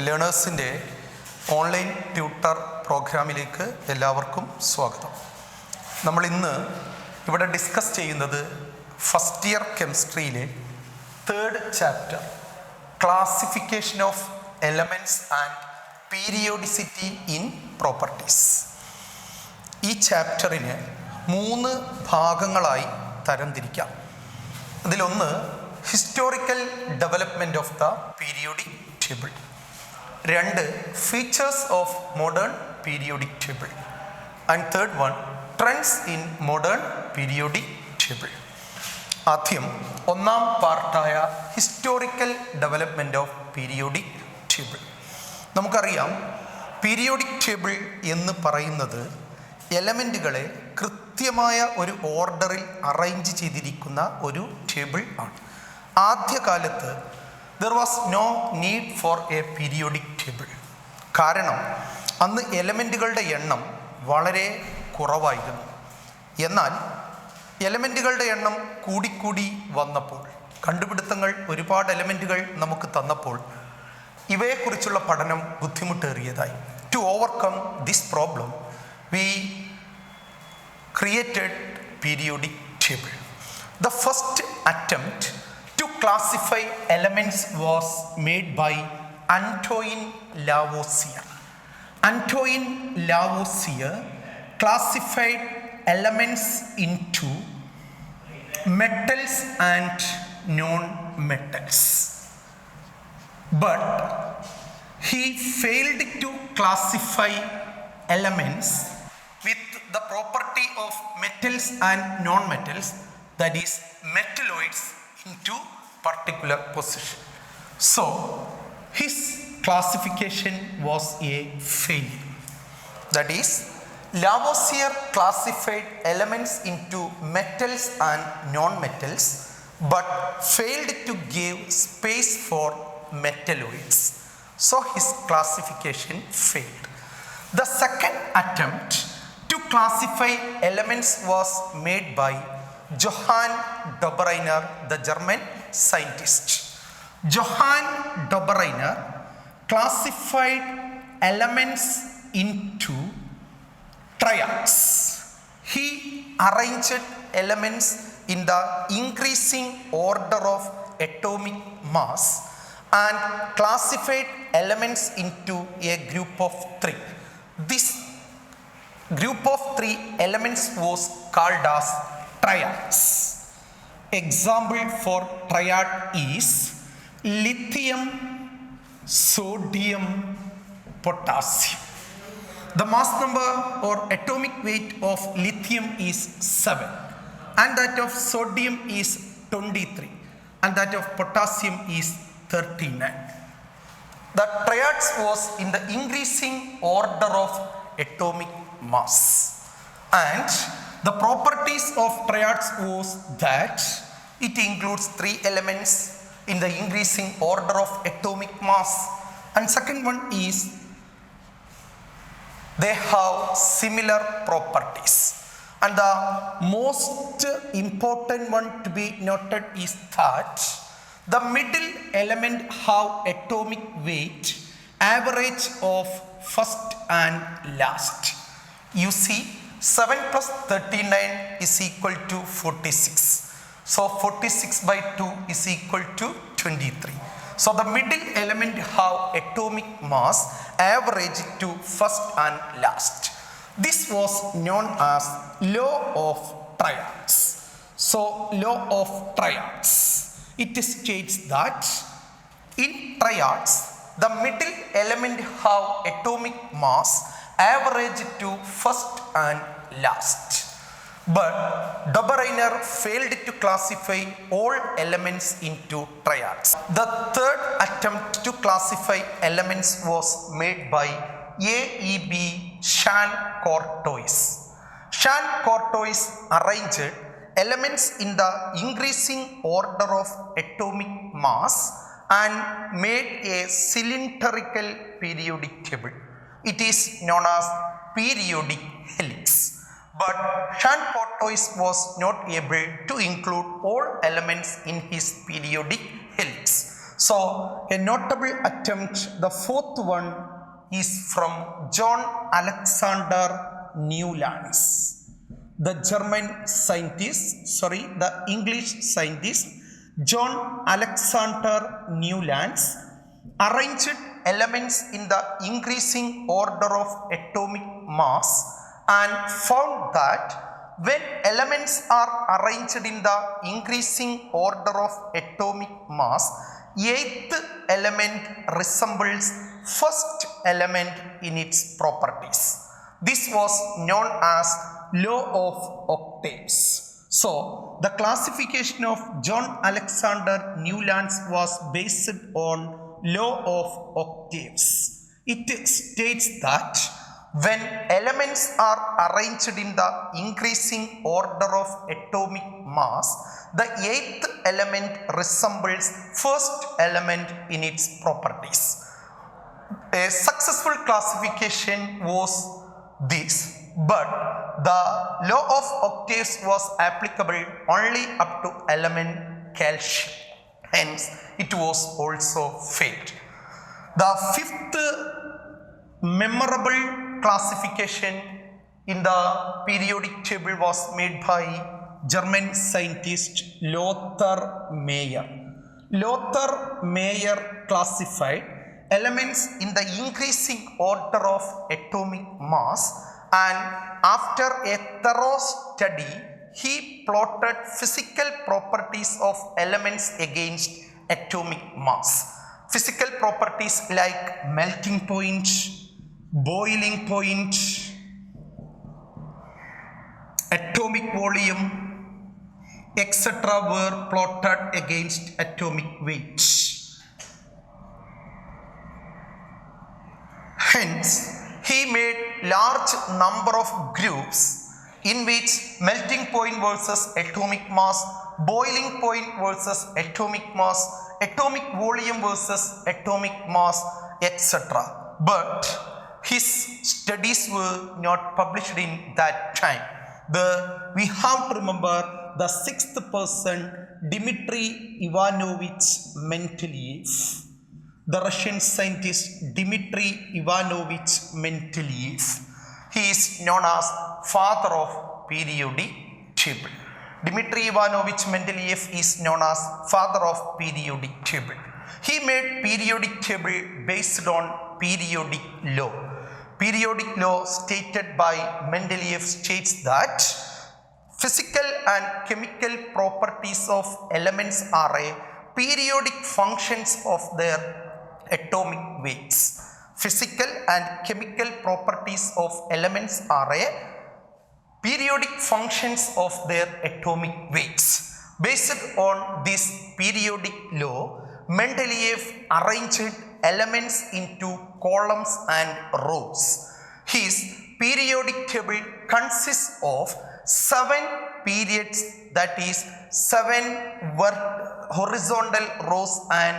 ലേണേഴ്സിൻ്റെ online tutor പ്രോഗ്രാമിലേക്ക് എല്ലാവർക്കും സ്വാഗതം. നമ്മൾ ഇന്ന് ഇവിടെ ഡിസ്കസ് ചെയ്യുന്നത് ഫസ്റ്റ് ഇയർ കെമിസ്ട്രിയിലെ 3rd chapter classification of elements and periodicity in properties. ഈ ചാപ്റ്ററിന് 3 ഭാഗങ്ങളായി തരംതിരിക്കാം. അതിലൊന്ന് historical development of the periodic table, 2 features of modern periodic table, and 3rd one trends in modern periodic table. ആദ്യം ഒന്നാം പാർട്ടായ historical development of periodic table. നമുക്കറിയാം, periodic table എന്ന് പറയുന്നത് എലമെൻറ്റുകളെ കൃത്യമായ ഒരു ഓർഡറിൽ അറേഞ്ച് ചെയ്തിരിക്കുന്ന ഒരു ടേബിൾ ആണ്. ആദ്യകാലത്ത് there was no need for a periodic table. കാരണം അന്ന് എലമെൻറ്റുകളുടെ എണ്ണം വളരെ കുറവായിരുന്നു. എന്നാൽ എലമെൻറ്റുകളുടെ എണ്ണം കൂടിക്കൂടി വന്നപ്പോൾ, കണ്ടുപിടുത്തങ്ങൾ ഒരുപാട് എലമെൻറ്റുകൾ നമുക്ക് തന്നപ്പോൾ ഇവയെക്കുറിച്ചുള്ള പഠനം ബുദ്ധിമുട്ടേറിയതായി. To overcome this problem we created periodic table. The first attempt to classify elements was made by Antoine Lavoisier. Antoine Lavoisier classified elements into metals and non-metals, but he failed to classify elements with the property of metals and non-metals, that is metalloids, into particular position. So his classification was a failure. That is, Lavoisier classified elements into metals and non-metals but failed to give space for metalloids. So his classification failed. The second attempt to classify elements was made by Johann Dobereiner, the German scientist. Johann Dobereiner classified elements into triads. He arranged elements in the increasing order of atomic mass and classified elements into a group of 3. This group of 3 elements was called as triads. Example for triad is lithium, sodium, potassium. The mass number or atomic weight of lithium is 7, and that of sodium is 23, and that of potassium is 39. The triads was in the increasing order of atomic mass, and the properties of triads was that it includes 3 elements in the increasing order of atomic mass, and second one is they have similar properties, and the most important one to be noted is that the middle element have atomic weight average of first and last. You see, 7 plus 39 is equal to 46. So 46 by 2 is equal to 23. So the middle element have atomic mass average to first and last. This was known as law of triads. So law of triads, it states that in triads the middle element have atomic mass average to first and last. But Dobereiner failed to classify all elements into triads. The 3rd attempt to classify elements was made by A.E.B. Shahn-Courtois. Shahn-Courtois arranged elements in the increasing order of atomic mass and made a cylindrical periodic table. It is known as periodic helix. But Shahn-Courtois was not able to include all elements in his periodic helix. So, a notable attempt, the fourth one is from John Alexander Newlands. The English scientist John Alexander Newlands arranged elements in the increasing order of atomic mass and found that when elements are arranged in the increasing order of atomic mass, eighth element resembles first element in its properties. This was known as law of octaves. So, the classification of John Alexander Newlands was based on law of octaves. It states that when elements are arranged in the increasing order of atomic mass, the eighth element resembles first element in its properties. A successful classification was this, but the law of octaves was applicable only up to element calcium. Hence, it was also failed. The fifth memorable classification in the periodic table was made by German scientist Lothar Meyer. Lothar Meyer classified elements in the increasing order of atomic mass, and after a thorough study, he plotted physical properties of elements against atomic mass. Physical properties like melting point, boiling point, atomic volume, etc. were plotted against atomic weight. Hence, he made large number of groups in which melting point versus atomic mass, boiling point versus atomic mass, atomic volume versus atomic mass, etc. But his studies were not published in that time. We have to remember the sixth person, Dmitry Ivanovich Mendeleev. The Russian scientist Dmitry Ivanovich Mendeleev. He is known as father of periodic table. Dmitry Ivanovich Mendeleev is known as father of periodic table. He made periodic table based on periodic law. Periodic law stated by Mendeleev states that physical and chemical properties of elements are periodic functions of their atomic weights. Physical and chemical properties of elements are periodic functions of their atomic weights. Based on this periodic law, Mendeleev arranged elements into columns and rows. His periodic table consists of 7 periods, that is 7 horizontal rows and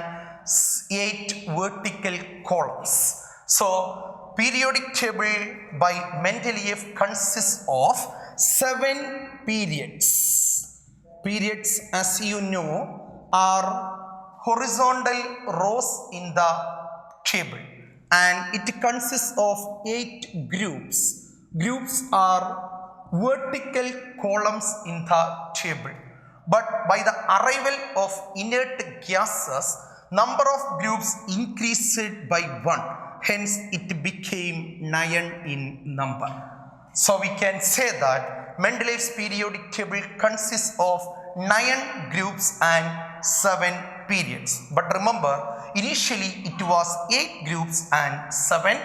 8 vertical columns. So, periodic table by Mendeleev consists of 7 periods. Periods, as you know, are horizontal rows in the table, and it consists of 8 groups. Groups are vertical columns in the table. But by the arrival of inert gases, number of groups increased by 1. Hence, it became 9 in number. So, we can say that Mendeleev's periodic table consists of 9 groups and 7 periods. But remember, initially it was 8 groups and 7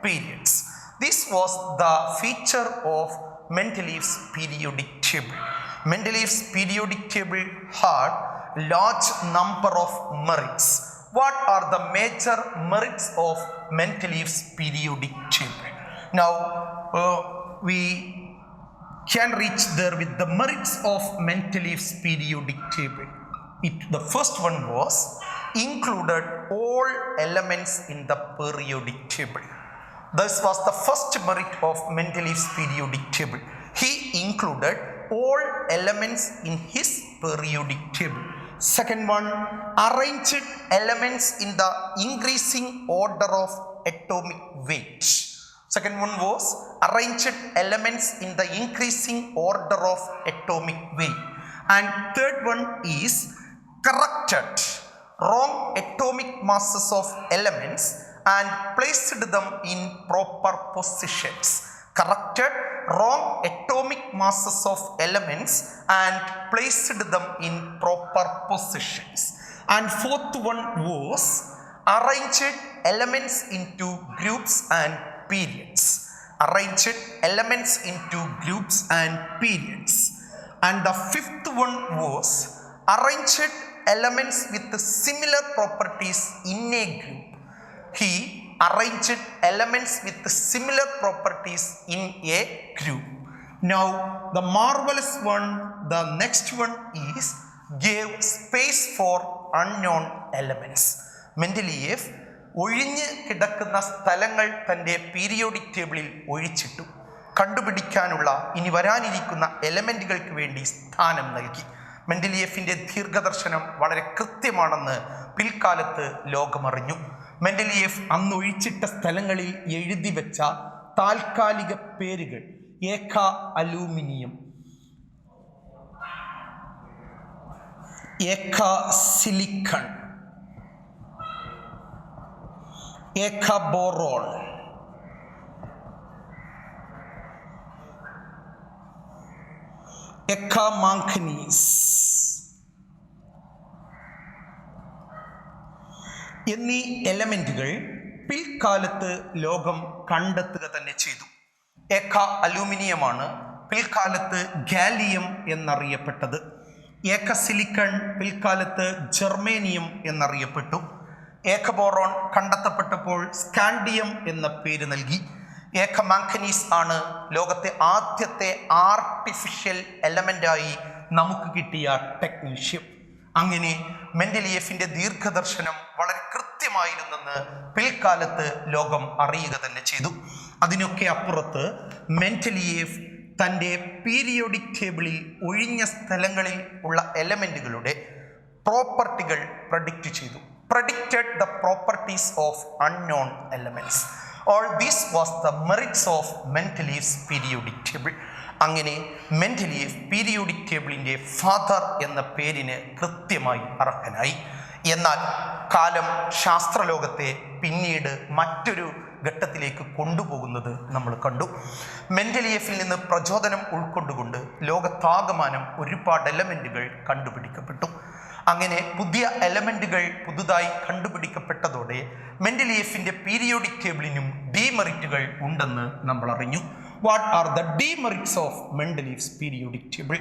periods. This was the feature of Mendeleev's periodic table. Mendeleev's periodic table had large number of merits. What are the major merits of Mendeleev's periodic table? Now, we can reach there with the merits of Mendeleev's periodic table. The first one was included all elements in the periodic table. This was the first merit of Mendeleev's periodic table. He included all elements in his periodic table. Second one, arranged elements in the increasing order of atomic weight. Second one was arranged elements in the increasing order of atomic weight. And third one is corrected wrong atomic masses of elements and placed them in proper positions. Corrected wrong atomic masses of elements and placed them in proper positions. And fourth one was arranged elements into groups and periods. Arranged elements into groups and periods. And the fifth one was arranged elements with similar properties in a group. He arranged elements with similar properties in a group. Now the marvelous one, the next one is gave space for unknown elements. Mendeleev ഒഴിഞ്ഞ് കിടക്കുന്ന സ്ഥലങ്ങൾ തൻ്റെ periodic ടേബിളിൽ ഒഴിച്ചിട്ടു. കണ്ടുപിടിക്കാനുള്ള ഇനി വരാനിരിക്കുന്ന എലമെൻറ്റുകൾക്ക് വേണ്ടി സ്ഥാനം നൽകി. മെൻഡലിയേഫിൻ്റെ ദീർഘദർശനം വളരെ കൃത്യമാണെന്ന് പിൽക്കാലത്ത് ലോകമറിഞ്ഞു. മെൻഡലിയേഫ് അന്ന് ഒഴിച്ചിട്ട സ്ഥലങ്ങളിൽ എഴുതി വെച്ച താൽക്കാലിക പേരുകൾ ഏക അലൂമിനിയം, ഏക സിലിക്കൺ, ഏക ബോറോൺ, ഏക മാംഗനീസ് എന്നീ എലമെന്റുകൾ പിൽക്കാലത്ത് ലോകം കണ്ടെത്തുക തന്നെ ചെയ്തു. ഏക അലൂമിനിയമാണ് പിൽക്കാലത്ത് ഗാലിയം എന്നറിയപ്പെട്ടത്. ഏക സിലിക്കൺ പിൽക്കാലത്ത് ജർമേനിയം എന്നറിയപ്പെട്ടു. ഏക ബോറോൺ കണ്ടെത്തപ്പെട്ടപ്പോൾ സ്കാൻഡിയം എന്ന പേര് നൽകി. ഏക മാംഗനീസ് ആണ് ലോകത്തെ ആദ്യത്തെ ആർട്ടിഫിഷ്യൽ എലമെൻ്റായി നമുക്ക് കിട്ടിയ ടെക്നീഷ്യം. അങ്ങനെ മെൻഡലിയേഫിൻ്റെ ദീർഘദർശനം വളരെ കൃത്യമായിരുന്നെന്ന് പിൽക്കാലത്ത് ലോകം അറിയുക തന്നെ ചെയ്തു. അതിനൊക്കെ അപ്പുറത്ത് മെൻഡലിയേഫ് തൻ്റെ പീരിയോഡിക് ടേബിളിൽ ഒഴിഞ്ഞ സ്ഥലങ്ങളിൽ ഉള്ള എലമെൻറ്റുകളുടെ പ്രോപ്പർട്ടികൾ പ്രഡിക്റ്റ് ചെയ്തു. Predicted the properties of unknown elements. All this was the merits of Mendeleev's periodic table. അങ്ങനെ മെൻഡലിയേഫ് പീരിയോഡിക് ടേബിളിൻ്റെ ഫാദർ എന്ന പേരിന് കൃത്യമായി അർഹനായി. എന്നാൽ കാലം ശാസ്ത്രലോകത്തെ പിന്നീട് മറ്റൊരു ഘട്ടത്തിലേക്ക് കൊണ്ടുപോകുന്നത് നമ്മൾ കണ്ടു. മെൻഡലിയേഫിൽ നിന്ന് പ്രചോദനം ഉൾക്കൊണ്ടുകൊണ്ട് ലോകത്താകമാനം ഒരുപാട് എലമെൻറ്റുകൾ കണ്ടുപിടിക്കപ്പെട്ടു. അങ്ങനെ പുതിയ എലമെൻറ്റുകൾ പുതുതായി കണ്ടുപിടിക്കപ്പെട്ടതോടെ മെൻഡലിയേഫിൻ്റെ പീരിയോഡിക് ടേബിളിനും ഡീമെറിറ്റുകൾ ഉണ്ടെന്ന് നമ്മൾ അറിഞ്ഞു. What are the demerits of Mendeleev's periodic table?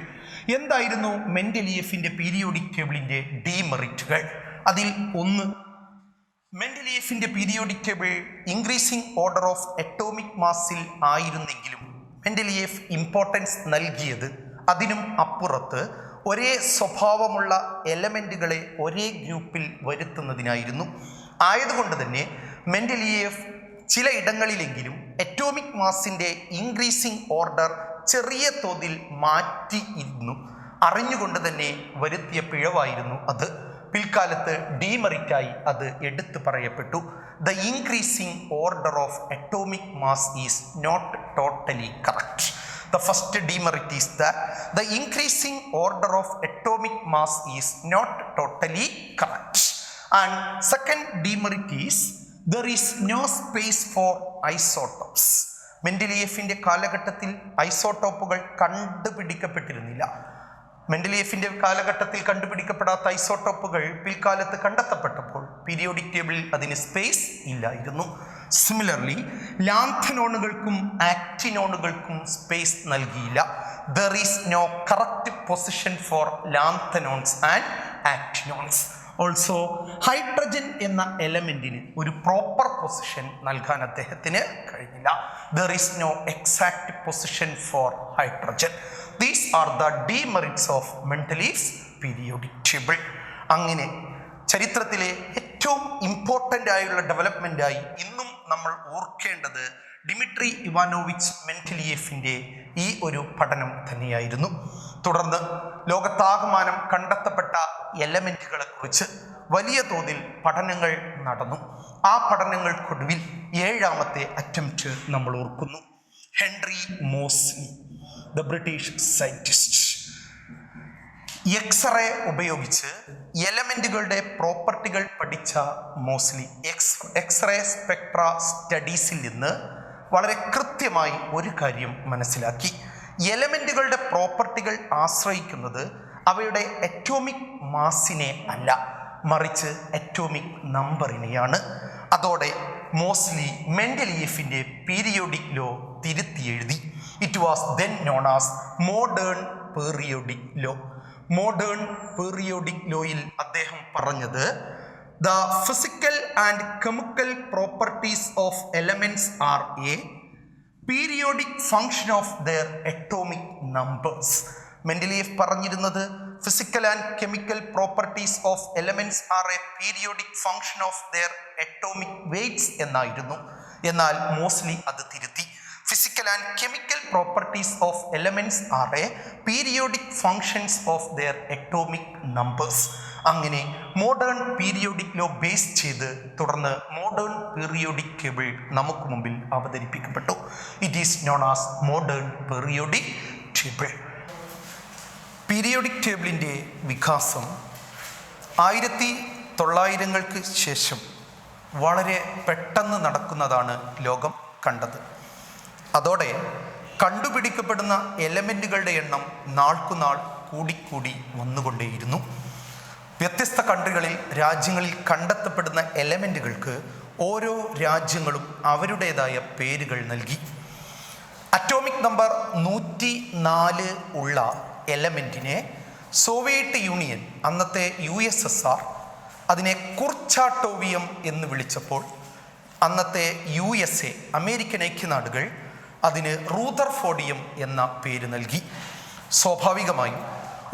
എന്തായിരുന്നു മെൻഡലിയേഫിൻ്റെ പീരിയോഡിക് ടേബിളിൻ്റെ ഡീമെറിറ്റുകൾ? അതിൽ ഒന്ന്, മെൻഡലിയേഫിൻ്റെ periodic table increasing order of atomic മാസിൽ ആയിരുന്നെങ്കിലും മെൻഡലിയേഫ് ഇമ്പോർട്ടൻസ് നൽകിയത് അതിനും അപ്പുറത്ത് ഒരേ സ്വഭാവമുള്ള എലമെൻറ്റുകളെ ഒരേ ഗ്രൂപ്പിൽ വരുത്തുന്നതിനായിരുന്നു. ആയതുകൊണ്ട് തന്നെ മെൻഡലിയേഫ് ചില ഇടങ്ങളിലെങ്കിലും അറ്റോമിക് മാസിൻ്റെ ഇൻക്രീസിംഗ് ഓർഡർ ചെറിയ തോതിൽ മാറ്റിയിരുന്നു. അറിഞ്ഞുകൊണ്ട് തന്നെ വരുത്തിയ പിഴവായിരുന്നു അത്. പിൽക്കാലത്ത് ഡീമെറിറ്റായി അത് എടുത്തു പറയപ്പെട്ടു. The increasing order of atomic mass is not totally correct. The first demerit is that the increasing order of atomic mass is not totally correct. And second demerit is there is no space for isotopes. മെൻഡലിയേഫിൻ്റെ കാലഘട്ടത്തിൽ ഐസോട്ടോപ്പുകൾ കണ്ടുപിടിക്കപ്പെട്ടിരുന്നില്ല. മെൻഡലിയേഫിൻ്റെ കാലഘട്ടത്തിൽ കണ്ടുപിടിക്കപ്പെടാത്ത ഐസോട്ടോപ്പുകൾ പിൽക്കാലത്ത് കണ്ടെത്തപ്പെട്ടപ്പോൾ periodic ടേബിളിൽ അതിന് space ഇല്ലായിരുന്നു. Similarly ലാന്തനോണുകൾക്കും ആക്ടിനോണുകൾക്കും space നൽകിയില്ല. There is no correct position for lanthanons and actinons. Also hydrogen എന്ന എലമെൻറ്റിന് ഒരു പ്രോപ്പർ പൊസിഷൻ നൽകാൻ അദ്ദേഹത്തിന് കഴിഞ്ഞില്ല. There is no exact position for hydrogen. These are the demerits of Mendeleev's periodic table. അങ്ങനെ ചരിത്രത്തിലെ ഏറ്റവും ഇമ്പോർട്ടൻ്റ് ആയുള്ള ഡെവലപ്മെൻ്റായി ഇന്നും നമ്മൾ ഓർക്കേണ്ടത് ഡിമിട്രി ഇവാനോവിച്ച് മെൻഡലിയേഫിൻ്റെ ഈ ഒരു പഠനം തന്നെയായിരുന്നു. തുടർന്ന് ലോകത്താകമാനം കണ്ടെത്തപ്പെട്ട എലമെൻറ്റുകളെ കുറിച്ച് വലിയ തോതിൽ പഠനങ്ങൾ നടന്നു. ആ പഠനങ്ങൾക്കൊടുവിൽ 7ാമത്തെ അറ്റംപ്റ്റ് നമ്മൾ ഓർക്കുന്നു. Henry Moseley, the British scientist, X ray ഉപയോഗിച്ച് എലമെൻറ്റുകളുടെ പ്രോപ്പർട്ടികൾ പഠിച്ച മോസ്ലി എക്സ്റേ സ്പെക്ട്ര സ്റ്റഡീസിൽ നിന്ന് വളരെ കൃത്യമായി ഒരു കാര്യം മനസ്സിലാക്കി. എലമെൻറ്റുകളുടെ പ്രോപ്പർട്ടികൾ ആശ്രയിക്കുന്നത് അവയുടെ അറ്റോമിക് മാസിനെ അല്ല, മറിച്ച് അറ്റോമിക് നമ്പറിനെയാണ്. അതോടെ മോസ്ലി മെൻഡലിയേഫിൻ്റെ പീരിയോഡിക് ലോ തിരുത്തി എഴുതി. It was then known as modern periodic law. Modern periodic ലോയിൽ അദ്ദേഹം പറഞ്ഞത്, the physical and chemical properties of elements are a periodic function of their atomic numbers. Mendeleev പറഞ്ഞിരുന്നത് physical and chemical properties of elements are a periodic function of their atomic weights എന്നായിരുന്നു. എന്നാൽ Moseley അത് തിരുത്തി. Physical and chemical properties of elements are a periodic functions of their atomic numbers. അങ്ങനെ modern periodic law base ചെയ്ത് തുടർന്ന് modern periodic table നമുക്ക് മുമ്പിൽ അവതരിപ്പിക്കപ്പെട്ടു. It is known as modern periodic table. Periodic ടേബിളിൻ്റെ വികാസം 1900-ങ്ങൾക്ക് ശേഷം വളരെ പെട്ടെന്ന് നടക്കുന്നതാണ് ലോകം കണ്ടത്. അതോടെ കണ്ടുപിടിക്കപ്പെടുന്ന എലമെൻറ്റുകളുടെ എണ്ണം നാൾക്കുനാൾ കൂടിക്കൂടി വന്നുകൊണ്ടേയിരുന്നു. വ്യത്യസ്ത രാജ്യങ്ങളിൽ കണ്ടെത്തപ്പെടുന്ന എലമെൻറ്റുകൾക്ക് ഓരോ രാജ്യങ്ങളും അവരുടേതായ പേരുകൾ നൽകി. അറ്റോമിക് നമ്പർ 104 ഉള്ള എലമെൻറ്റിനെ സോവിയറ്റ് യൂണിയൻ, അന്നത്തെ USSR, അതിനെ കുർച്ചാട്ടോവിയം എന്ന് വിളിച്ചപ്പോൾ അന്നത്തെ USA, അമേരിക്കൻ ഐക്യനാടുകൾ, അതിന് റൂദർഫോർഡിയം എന്ന പേര് നൽകി. സ്വാഭാവികമായും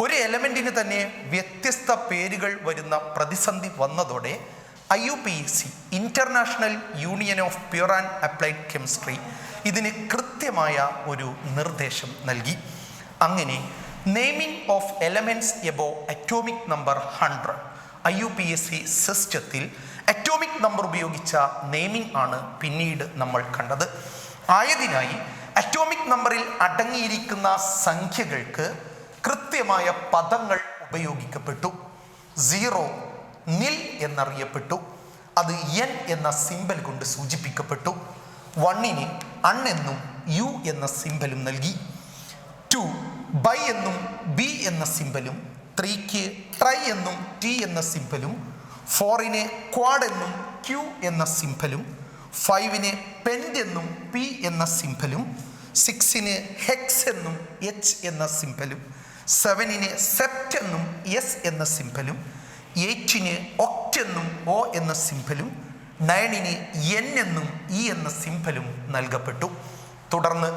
ഒരു എലമെൻറ്റിന് തന്നെ വ്യത്യസ്ത പേരുകൾ വരുന്ന പ്രതിസന്ധി വന്നതോടെ IUPAC, international union of pure and applied chemistry, ഇതിന് കൃത്യമായ ഒരു നിർദ്ദേശം നൽകി. അങ്ങനെ naming of elements above atomic number 100 IUPAC സിസ്റ്റത്തിൽ അറ്റോമിക് നമ്പർ ഉപയോഗിച്ച നെയിമിംഗ് ആണ് പിന്നീട് നമ്മൾ കണ്ടത്. ആയതിനായി അറ്റോമിക് നമ്പറിൽ അടങ്ങിയിരിക്കുന്ന സംഖ്യകൾക്ക് കൃത്യമായ പദങ്ങൾ ഉപയോഗിക്കപ്പെട്ടു. 0 നിൽ എന്നറിയപ്പെട്ടു. അത് N എന്ന സിമ്പൽ കൊണ്ട് സൂചിപ്പിക്കപ്പെട്ടു. 1-ന് അൺ എന്നും U എന്ന സിമ്പലും നൽകി. 2 ബൈ എന്നും B എന്ന സിമ്പലും, 3-ക്ക് ട്രൈ എന്നും T എന്ന സിമ്പലും, 4-ന് ക്വാഡ് എന്നും Q എന്ന സിമ്പലും, 5-ന് പെൻഡ് എന്നും P എന്ന സിമ്പലും, 6-ന് ഹെക്സ് എന്നും H എന്ന സിമ്പലും, 7-ന് സെപ്റ്റ് എന്നും S എന്ന സിമ്പലും, 8-ന് ഒക്ട് എന്നും O എന്ന സിമ്പലും, 9-ന് N എന്നും E എന്ന സിമ്പലും നൽകപ്പെട്ടു. തുടർന്ന്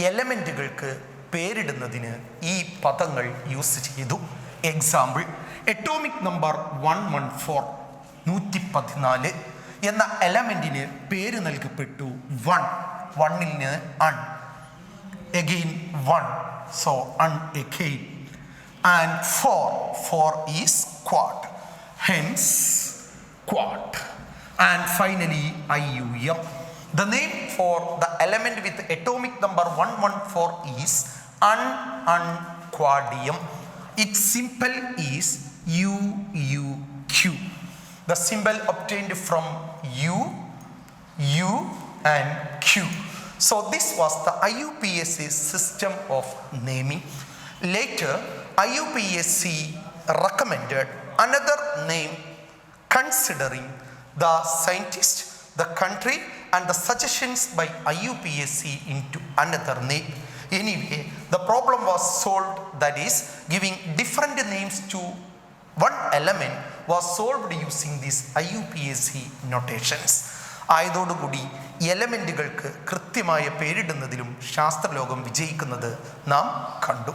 എലമെൻറ്റുകൾക്ക് പേരിടുന്നതിന് ഈ പദങ്ങൾ യൂസ് ചെയ്തു. എക്സാമ്പിൾ, അറ്റോമിക് നമ്പർ 114 എന്ന എലമെൻറ്റിന് പേര് നൽകപ്പെട്ടു 1-ന് അൺ, again 1, so un again, and 4 is quad, hence quad, and finally IUM. The name for the element with atomic number 114 is unquadium. Its symbol is UUQ. The symbol obtained from U and Q. So this was the IUPAC system of naming. Later, IUPAC recommended another name considering the scientist, the country, and the suggestions by IUPAC into another name. Anyway, the problem was solved, that is, giving different names to one element was solved using these IUPAC notations. ആയതോടുകൂടി എലമെൻറ്റുകൾക്ക് കൃത്യമായ പേരിടുന്നതിലും ശാസ്ത്രലോകം വിജയിക്കുന്നത് നാം കണ്ടു.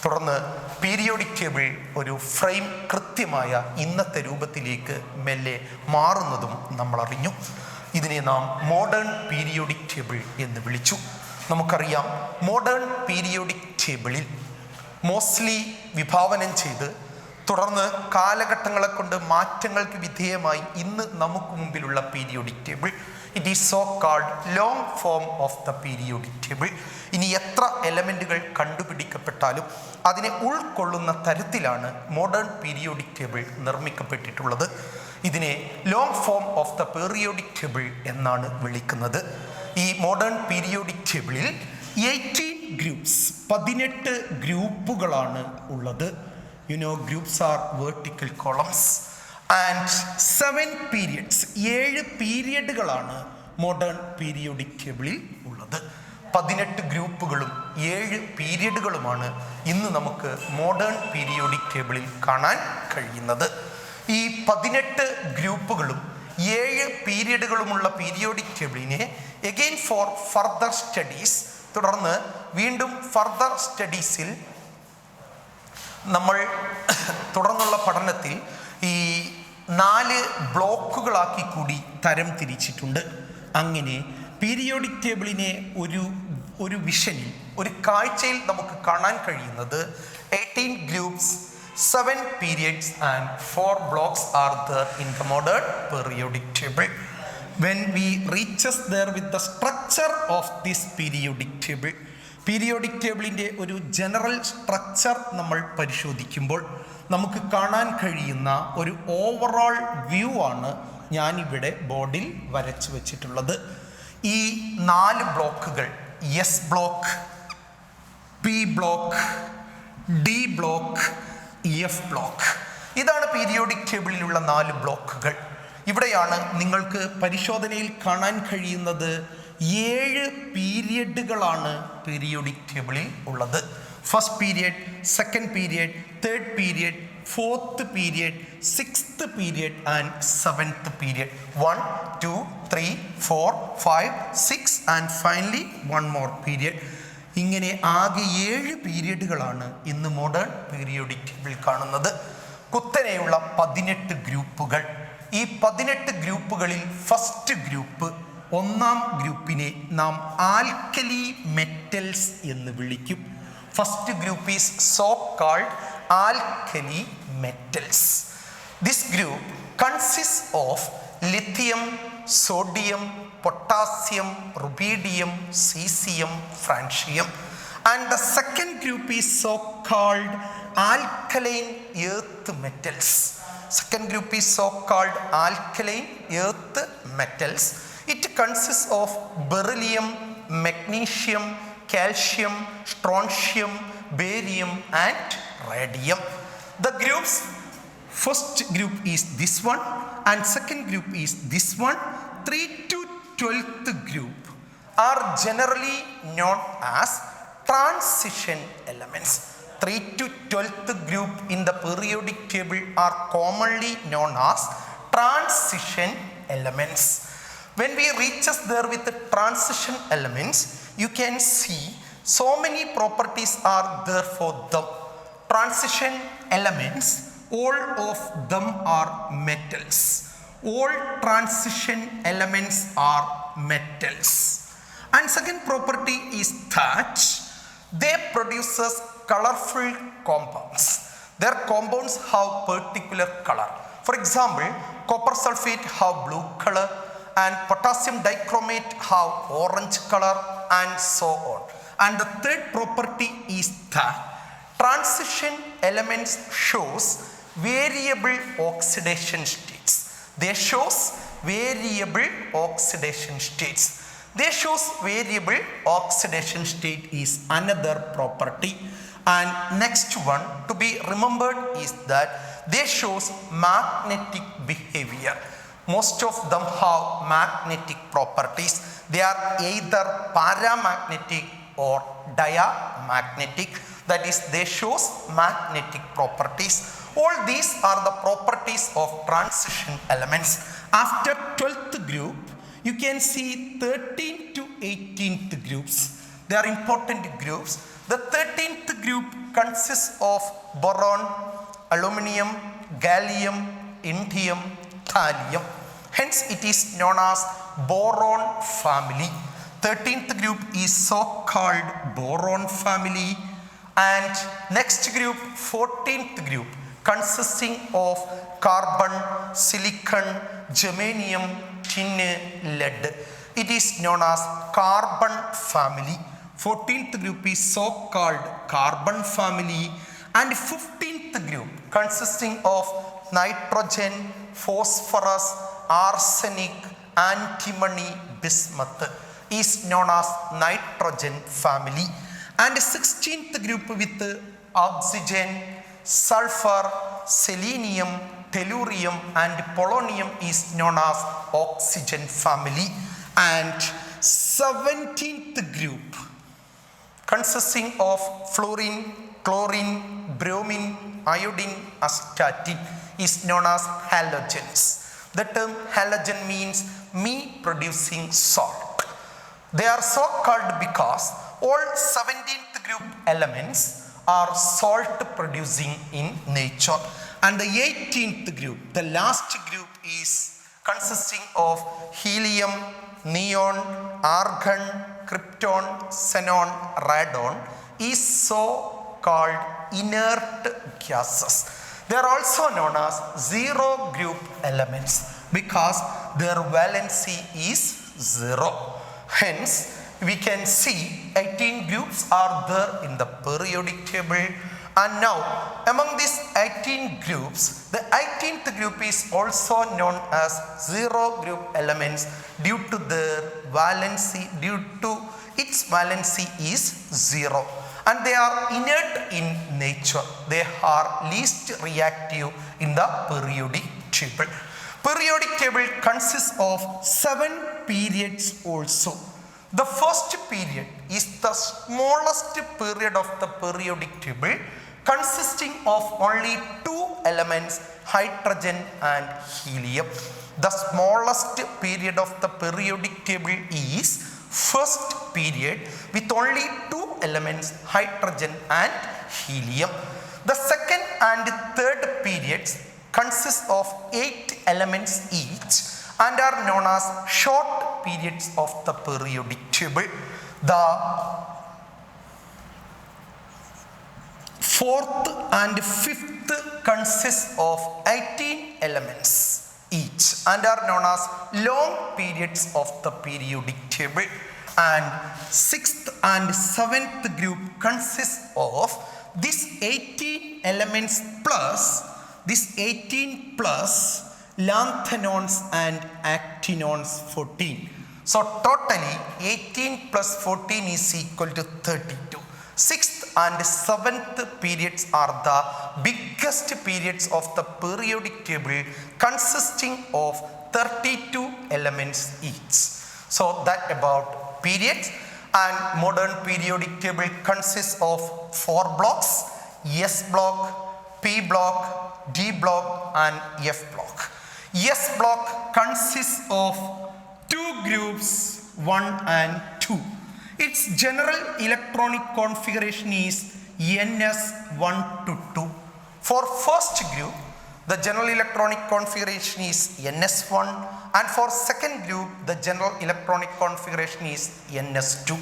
തുടർന്ന് periodic table ഒരു frame കൃത്യമായ ഇന്നത്തെ രൂപത്തിലേക്ക് മെല്ലെ മാറുന്നതും നമ്മൾ അറിഞ്ഞു. ഇതിനെ നാം മോഡേൺ പീരിയോഡിക് ടേബിൾ എന്ന് വിളിച്ചു. നമുക്കറിയാം മോഡേൺ പീരിയോഡിക് ടേബിളിൽ മോസ്റ്റ്ലി വിഭാവനം ചെയ്ത് തുടർന്ന് കാലഘട്ടങ്ങളെ കൊണ്ട് മാറ്റങ്ങൾക്ക് വിധേയമായി ഇന്ന് നമുക്ക് മുമ്പിലുള്ള periodic table, it is so called long form of the periodic table. ഇനി എത്ര എലമെൻറ്റുകൾ കണ്ടുപിടിക്കപ്പെട്ടാലും അതിനെ ഉൾക്കൊള്ളുന്ന തരത്തിലാണ് മോഡേൺ പീരിയോഡിക് ടേബിൾ നിർമ്മിക്കപ്പെട്ടിട്ടുള്ളത്. ഇതിനെ long form of the periodic table എന്നാണ് വിളിക്കുന്നത്. ഈ മോഡേൺ പീരിയോഡിക് ടേബിളിൽ 18 ഗ്രൂപ്പ്സ് 18 ഗ്രൂപ്പുകളാണ് ഉള്ളത്. Groups are vertical columns and 7 periods 7 പീരിയഡുകളാണ് മോഡേൺ പീരിയോഡിക് ടേബിളിൽ ഉള്ളത്. 18 ഗ്രൂപ്പുകളും 7 പീരിയഡുകളുമാണ് ഇന്ന് നമുക്ക് മോഡേൺ പീരിയോഡിക് ടേബിളിൽ കാണാൻ കഴിയുന്നത്. ഈ 18 ഗ്രൂപ്പുകളും 7 പീരിയഡുകളുമുള്ള പീരിയോഡിക് ടേബിളിനെ എഗെയിൻ ഫോർ ഫർദർ സ്റ്റഡീസ്, തുടർന്ന് വീണ്ടും ഫർദർ സ്റ്റഡീസിൽ നമ്മൾ തുടർന്നുള്ള പഠനത്തിൽ ഈ 4 ബ്ലോക്കുകളാക്കി കൂടി തരം തിരിച്ചിട്ടുണ്ട്. അങ്ങനെ പീരിയോഡിക് ടേബിളിനെ ഒരു വിഷനിൽ, ഒരു കാഴ്ചയിൽ നമുക്ക് കാണാൻ കഴിയുന്നത് 18 groups, 7 periods and 4 blocks are there in the modern periodic table. When we reaches there with the structure of this periodic table, periodic ടേബിളിൻ്റെ ഒരു ജനറൽ സ്ട്രക്ചർ നമ്മൾ പരിശോധിക്കുമ്പോൾ നമുക്ക് കാണാൻ കഴിയുന്ന ഒരു ഓവറോൾ വ്യൂ ആണ് ഞാനിവിടെ ബോർഡിൽ വരച്ചു വച്ചിട്ടുള്ളത്. ഈ 4 ബ്ലോക്കുകൾ, S block, P block, D block, F block, ഇതാണ് പീരിയോഡിക് ടേബിളിലുള്ള 4 ബ്ലോക്കുകൾ. ഇവിടെയാണ് നിങ്ങൾക്ക് പരിശോധനയിൽ കാണാൻ കഴിയുന്നത് 7 പീരിയഡുകളാണ് പീരിയോഡിക് ടേബിളിൽ ഉള്ളത്. First period, second period, third period, fourth period, sixth period and seventh period. 1, 2, 3, 4, 5, 6 and finally 1 more period. ഇങ്ങനെ ആകെ 7 പീരിയഡുകളാണ് ഇന്ന് മോഡേൺ പീരിയോഡിക് ടേബിളിൽ കാണുന്നത്. കുത്തനെയുള്ള 18 ഗ്രൂപ്പുകൾ. ഈ 18 ഗ്രൂപ്പുകളിൽ ഫസ്റ്റ് ഗ്രൂപ്പ്, ഒന്നാം ഗ്രൂപ്പിനെ നാം ആൽക്കലി മെറ്റൽസ് എന്ന് വിളിക്കും. First group is so called alkali metals. This group consist of lithium, sodium, potassium, rubidium, caesium, francium. And the second group is so called alkaline earth metals. Second group is so called alkaline earth metals. It consists of beryllium, magnesium, calcium, strontium, barium and radium. The groups, first group is this one and second group is this one. 3 to 12th group are generally known as transition elements. 3 to 12th group in the periodic table are commonly known as transition elements. When we reaches there with the transition elements, you can see so many properties are there for them. Transition elements, all of them are metals. All transition elements are metals. And second property is that they produces colorful compounds. Their compounds have particular color. For example, copper sulfate have blue color and potassium dichromate have orange color and so on. And the third property is that transition elements shows variable oxidation states. They shows variable oxidation states. They shows variable oxidation state is another property. And next one to be remembered is that they shows magnetic behavior. Most of them have magnetic properties. They are either paramagnetic or diamagnetic. That is, they shows magnetic properties. All these are the properties of transition elements. After 12th group, you can see 13th to 18th groups. They are important groups. The 13th group consists of boron, aluminum, gallium, indium, thallium. Hence it is known as boron family. 13th group is so-called boron family, and next group, 14th group, consisting of carbon, silicon, germanium, tin, lead. It is known as carbon family. 14th group is so-called carbon family, and 15th group consisting of nitrogen, phosphorus, arsenic, antimony, bismuth is known as nitrogen family. And 16th group with oxygen, sulfur, selenium, tellurium and polonium is known as oxygen family. And 17th group consisting of fluorine, chlorine, bromine, iodine, astatine is known as halogens. The term halogen means me producing salt. They are so called because all 17th group elements are salt producing in nature. And the 18th group, the last group, is consisting of helium, neon, argon, krypton, xenon, radon is so called inert gases. They are also known as zero group elements because their valency is zero. Hence, we can see 18 groups are there in the periodic table. And now, among these 18 groups, the 18th group is also known as zero group elements due to their valency, due to its valency is zero. And they are inert in nature. They are least reactive in the periodic table. Periodic table consists of 7 periods also. The first period is the smallest period of the periodic table, consisting of only 2 elements, hydrogen and helium. The smallest period of the periodic table is first period with only 2 elements, hydrogen and helium. The second and third periods consist of 8 elements each and are known as short periods of the periodic table. The fourth and fifth consist of 18 elements each and are known as long periods of the periodic table. And sixth and seventh group consists of these 18 elements plus lanthanons and actinons 14. So totally 18 plus 14 is equal to 32. Sixth and seventh periods are the biggest periods of the periodic table, consisting of 32 elements each. So that about periods. And modern periodic table consists of 4 blocks: S block, P block, D block and F block. S block consists of 2 groups, 1 and 2. Its general electronic configuration is NS1 to 2. For first group, the general electronic configuration is NS1, and for second group, the general electronic configuration is NS2.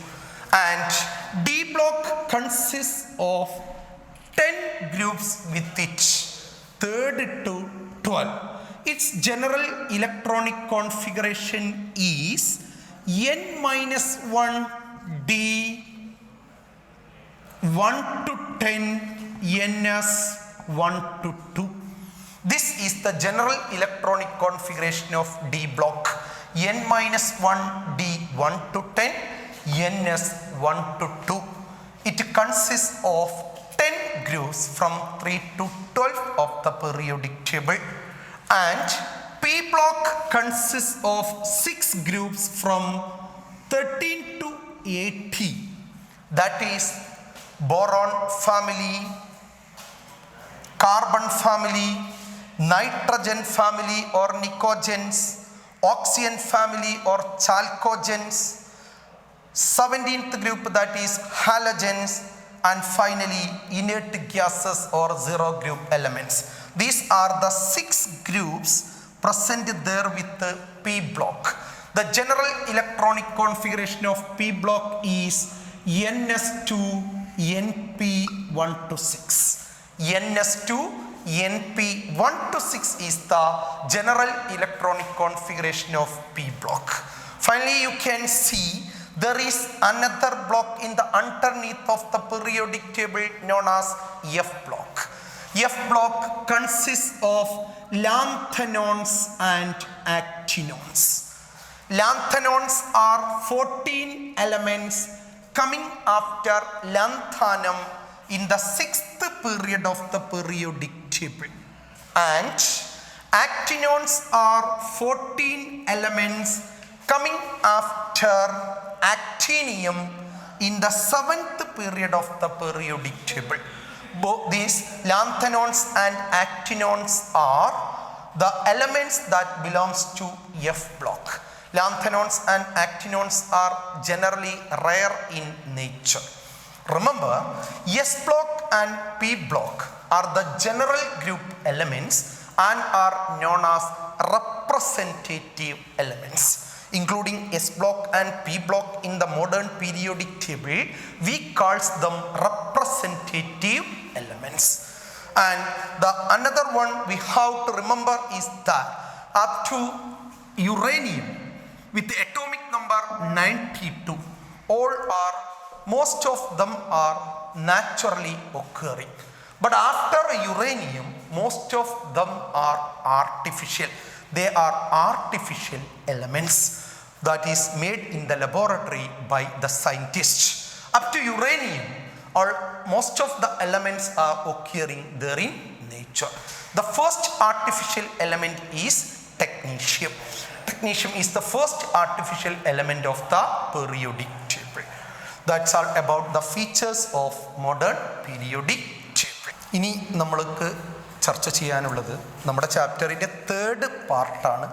And D block consists of 10 groups with its third to 12. Its general electronic configuration is N-1 D 1 to 10 NS 1 to 2. This is the general electronic configuration of D block. N-1 D 1 to 10 NS 1 to 2. It consists of 10 groups from 3 to 12 of the periodic table. And P block consists of 6 groups from 13 to 80. That is boron family, carbon family, nitrogen family or nicogens, oxygen family or chalcogens, 17th group that is halogens, and finally inert gases or zero group elements. These are the 6 groups present there with the P block. The general electronic configuration of p block is ns2 np1 to 6. ns2 np1 to 6 is the general electronic configuration of p block. Finally, you can see there is another block in the underneath of the periodic table known as F block. F block consists of lanthanons and actinons. Lanthanons are 14 elements coming after lanthanum in the 6th period of the periodic table, and actinons are 14 elements coming after actinium in the 7th period of the periodic table. Both these lanthanons and actinons are the elements that belongs to F block. Lanthanons and actinons are generally rare in nature. Remember, S block and P block are the general group elements and are known as representative elements. Including S block and P block in the modern periodic table, we calls them representative elements. And the another one we have to remember is that up to uranium with the atomic number 92, most of them are naturally occurring. But after uranium, most of them are artificial. They are artificial elements that is made in the laboratory by the scientists. Up to uranium, most of the elements are occurring there in nature. The first artificial element is technetium. Technetium is the first artificial element of the periodic table. That's all about the features of modern periodic table. ഇനി നമ്മൾക്ക് ചർച്ച ചെയ്യാനുള്ളത് നമ്മുടെ ചാപ്റ്ററിൻ്റെ 3rd പാർട്ടാണ്,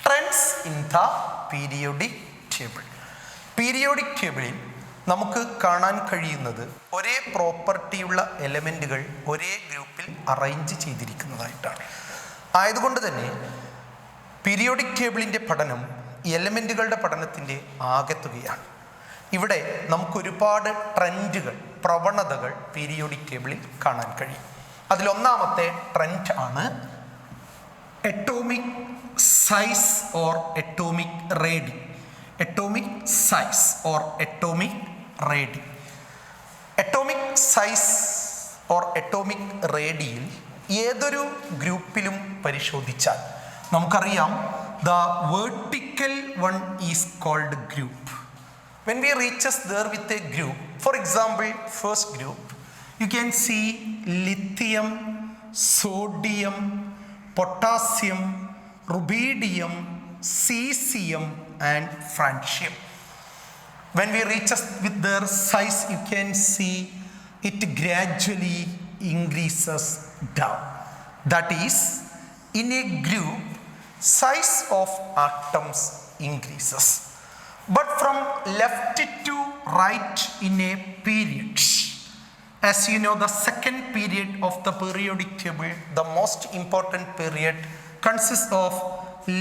trends in the periodic table. Periodic ടേബിളിൽ നമുക്ക് കാണാൻ കഴിയുന്നത് ഒരേ പ്രോപ്പർട്ടിയുള്ള എലമെൻറ്റുകൾ ഒരേ ഗ്രൂപ്പിൽ അറേഞ്ച് ചെയ്തിരിക്കുന്നതായിട്ടാണ്. ആയതുകൊണ്ട് തന്നെ പീരിയോഡിക് ടേബിളിൻ്റെ പഠനം എലമെൻറ്റുകളുടെ പഠനത്തിൻ്റെ ആകെത്തുകയാണ്. ഇവിടെ നമുക്കൊരുപാട് ട്രെൻഡുകൾ, പ്രവണതകൾ പീരിയോഡിക് ടേബിളിൽ കാണാൻ കഴിയും. അതിലൊന്നാമത്തെ ട്രെൻഡ് ആണ് atomic size or atomic radium. Atomic size or atomic radium. Atomic size or atomic റേഡിയിൽ ഏതൊരു ഗ്രൂപ്പിലും പരിശോധിച്ചാൽ നമുക്കറിയാം the vertical one is called group. When we reaches there with a group, for example, first group, you can see lithium, sodium, potassium, rubidium, cesium and francium. When we reaches with their size, you can see it gradually increases down. That is, in a group, size of atoms increases. But from left to right in a period, as you know, the second period of the periodic table, the most important period, consists of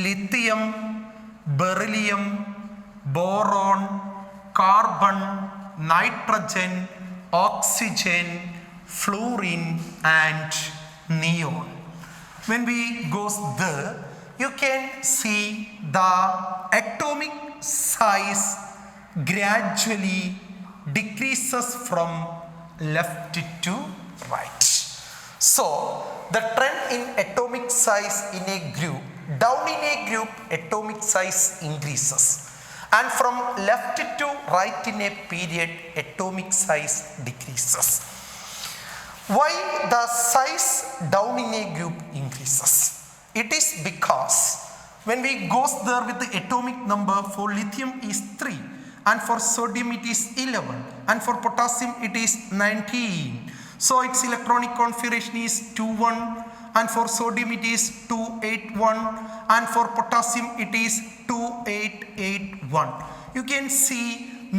lithium, beryllium, boron, carbon, nitrogen, oxygen, fluorine and neon. When we goes there, you can see the atomic size gradually decreases from left to right. So the trend in atomic size in a group, down in a group atomic size increases, and from left to right in a period atomic size decreases. Why the size down in a group increases? It is because when we goes there with the atomic number, for lithium is 3 and for sodium it is 11 and for potassium it is 19. So its electronic configuration is 2,1 and for sodium it is 2,8,1 and for potassium it is 2,8,8,1. You can see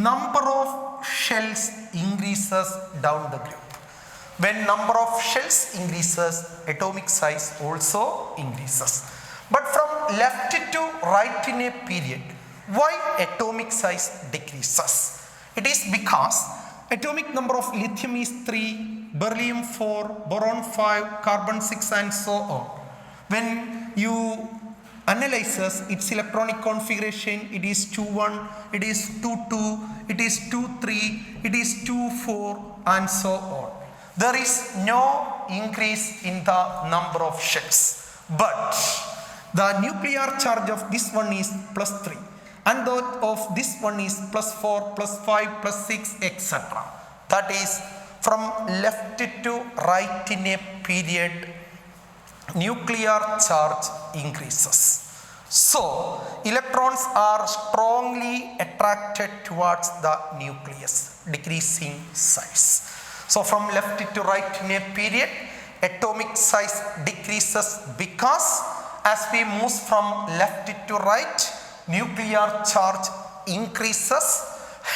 number of shells increases down the group. When number of shells increases, atomic size also increases. But from left to right in a period, Why atomic size decreases? It is because atomic number of lithium is 3, beryllium 4, boron 5, carbon 6 and so on. When you analyzes its electronic configuration, it is 2-1, it is 2-2, it is 2-3, it is 2-4 and so on. There is no increase in the number of shells, but the nuclear charge of this one is +3 and that of this one is +4, +5, +6, etc. That is from left to right in a period, nuclear charge increases. So, electrons are strongly attracted towards the nucleus, decreasing size. So, from left to right in a period, atomic size decreases because as we move from left to right, nuclear charge increases.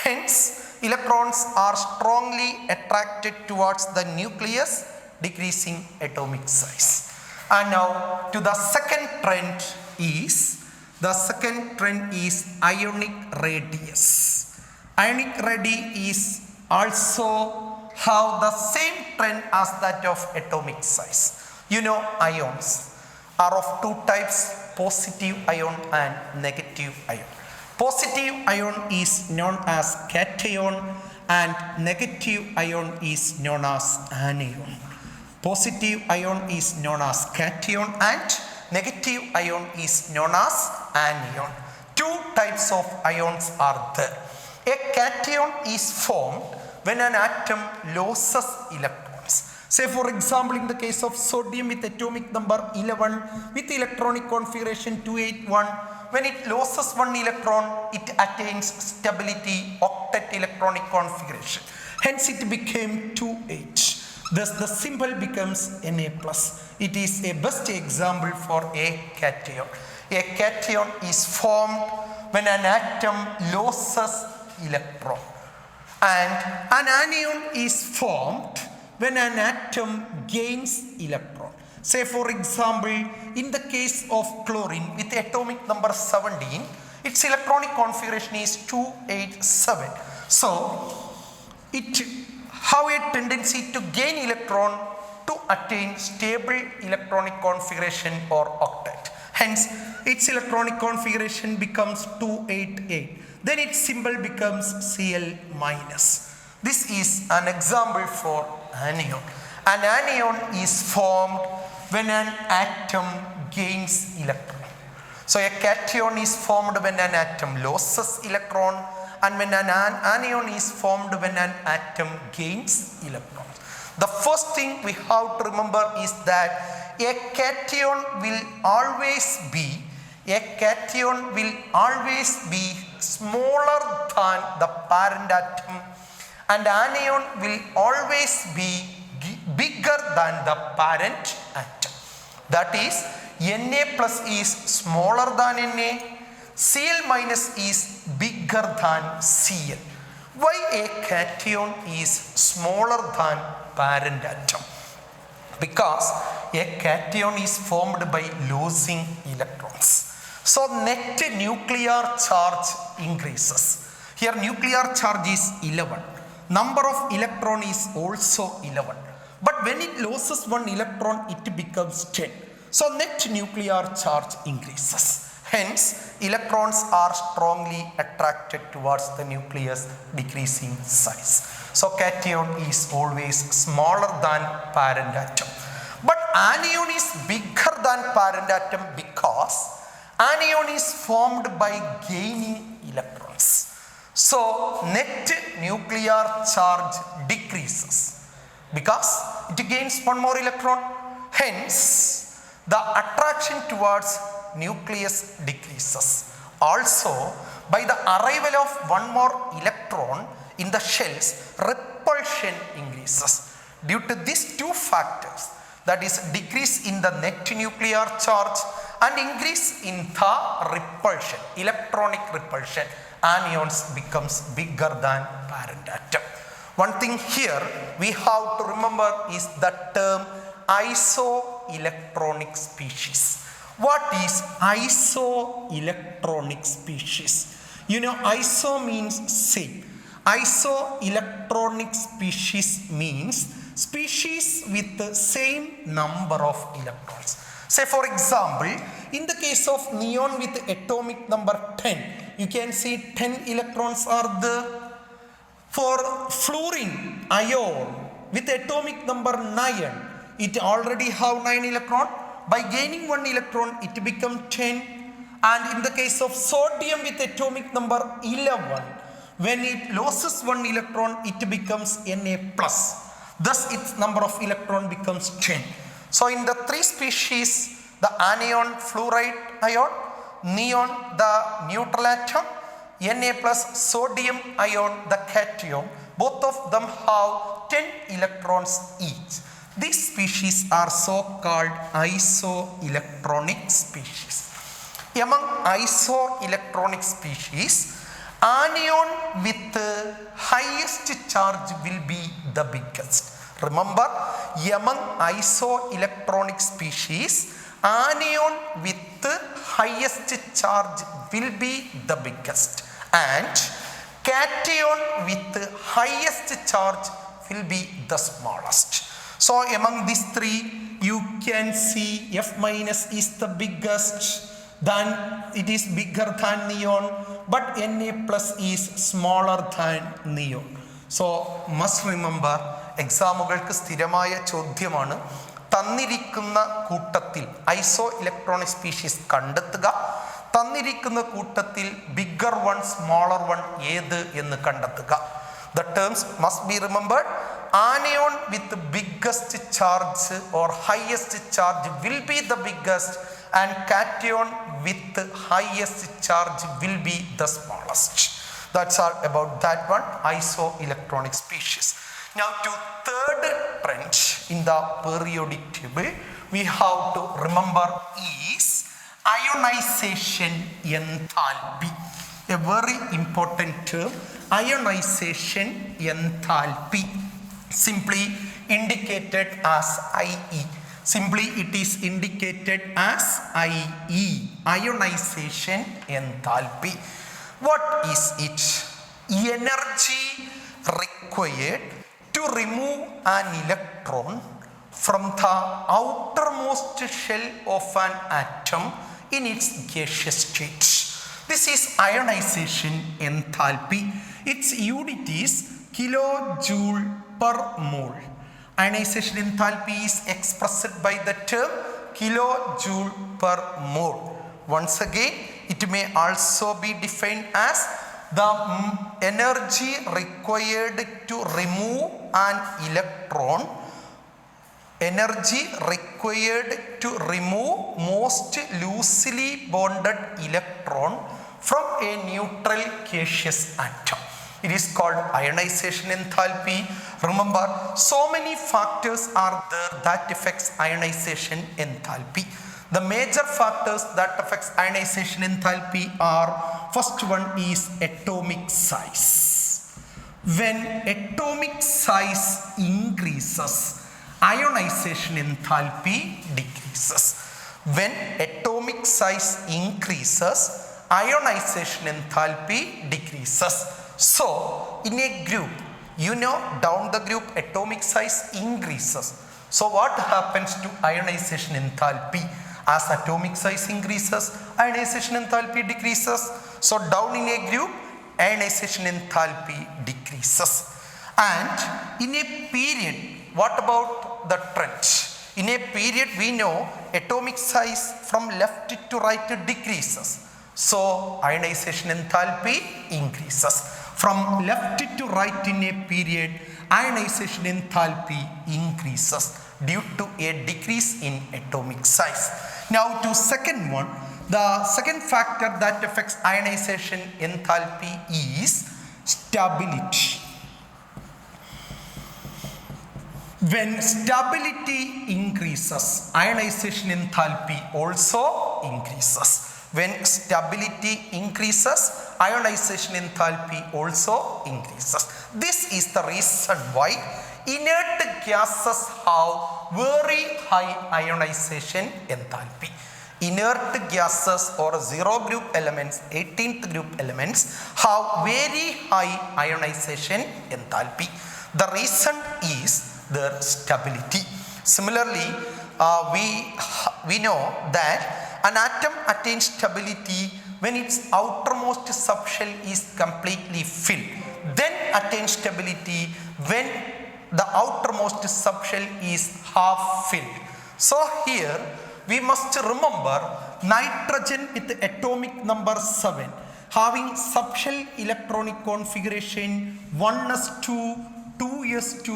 Hence, electrons are strongly attracted towards the nucleus, decreasing atomic size. And now to the second trend is ionic radius. Ionic radius is also have the same trend as that of atomic size. You know, ions are of two types, positive ion and negative ion. Positive ion is known as cation and negative ion is known as anion. Positive ion is known as cation and negative ion is known as anion. Two types of ions are there. A cation is formed when an atom loses electrons. Say for example, in the case of sodium with atomic number 11 with electronic configuration 281, when it loses one electron, it attains stability octet electronic configuration. Hence it became 2H. Thus the symbol becomes Na+. It is a best example for a cation. A cation is formed when an atom loses electron. And an anion is formed when an atom gains electron. Say for example, in the case of chlorine with atomic number 17, its electronic configuration is 287. So, it have a tendency to gain electron to attain stable electronic configuration or octet. Hence, its electronic configuration becomes 288. Then its symbol becomes Cl-. This is an example for anion. An anion is formed when an atom gains electron. So a cation is formed when an atom loses electron, and when an anion is formed when an atom gains electrons. The first thing we have to remember is that a cation will always be smaller than the parent atom, and anion will always be bigger than the parent atom. That is, Na+ is smaller than Na, Cl- is bigger than Cl. Why a cation is smaller than parent atom? Because a cation is formed by losing electrons. So net nuclear charge increases. Here nuclear charge is 11. Number of electron is also 11. But when it loses one electron, it becomes 10. So net nuclear charge increases. Hence, electrons are strongly attracted towards the nucleus, decreasing size. So cation is always smaller than parent atom. But anion is bigger than parent atom because anion is formed by gaining electrons. So net nuclear charge decreases because it gains one more electron. Hence, the attraction towards nucleus decreases. Also, by the arrival of one more electron in the shells, repulsion increases. Due to these two factors, that is decrease in the net nuclear charge and increase in the repulsion, electronic repulsion, anions becomes bigger than parent atom. One thing here we have to remember is the term isoelectronic species. What is isoelectronic species? You know, iso means same. Isoelectronic species means species with the same number of electrons. Say for example, in the case of neon with atomic number 10, you can see 10 electrons are there. For fluorine ion with atomic number 9, it already have 9 electron. By gaining 1 electron, it becomes 10. And in the case of sodium with atomic number 11, when it loses 1 electron, it becomes Na+. Thus, its number of electron becomes 10. So, in the 3 species, the anion fluoride ion, neon the neutral atom, Na plus sodium ion the cation, both of them have 10 electrons each. These species are so-called isoelectronic species. Among isoelectronic species, anion with the highest charge will be the biggest. Remember, among isoelectronic species, anion with the highest charge will be the biggest, and cation with the highest charge will be the smallest. So among these 3, you can see F minus is the biggest, then it is bigger than neon, but Na plus is smaller than neon. So must remember, എക്സാമുകൾക്ക് സ്ഥിരമായ ചോദ്യമാണ്, തന്നിരിക്കുന്ന കൂട്ടത്തിൽ ഐസോ electronic species കണ്ടെത്തുക, തന്നിരിക്കുന്ന കൂട്ടത്തിൽ bigger one smaller one ഏത് എന്ന് കണ്ടെത്തുക. The terms must be remembered. Anion with the biggest charge or highest charge will be the biggest, and cation with the highest charge will be the smallest. That's all about that one, isoelectronic species. Now to third trend in the periodic table we have to remember is ionization enthalpy. A very important term, ionization enthalpy, simply indicated as IE. Simply it is indicated as IE, ionization enthalpy. What is it? Energy required to remove an electron from the outermost shell of an atom in its gaseous state. This is ionization enthalpy. Its unit is kilojoule per mole. Ionization enthalpy is expressed by the term kilojoule per mole. Once again, it may also be defined as the energy required to remove an electron, energy required to remove most loosely bonded electron from a neutral gaseous atom. It is called ionization enthalpy. Remember, so many factors are there that affects ionization enthalpy. The major factors that affects ionization enthalpy are, first one is atomic size. When atomic size increases, ionization enthalpy decreases. When atomic size increases, ionization enthalpy decreases. So in a group, you know, down the group atomic size increases. So what happens to ionization enthalpy? As atomic size increases, ionization enthalpy decreases. So down in a group, ionization enthalpy decreases. And in a period, what about the trend? In a period, we know atomic size from left to right decreases. So ionization enthalpy increases. From left to right in a period, ionization enthalpy increases due to a decrease in atomic size. Now to second one, the second factor that affects ionization enthalpy is stability. When stability increases, ionization enthalpy also increases. When stability increases, ionization enthalpy also increases. This is the reason why inert gases have very high ionization enthalpy. inert gases or zero group elements, 18th group elements, have very high ionization enthalpy. The reason is their stability. Similarly, we know that an atom attains stability when its outermost subshell is completely filled, then attains stability when the outermost subshell is half filled. So here we must remember nitrogen with atomic number 7 having subshell electronic configuration 1s2, 2s2,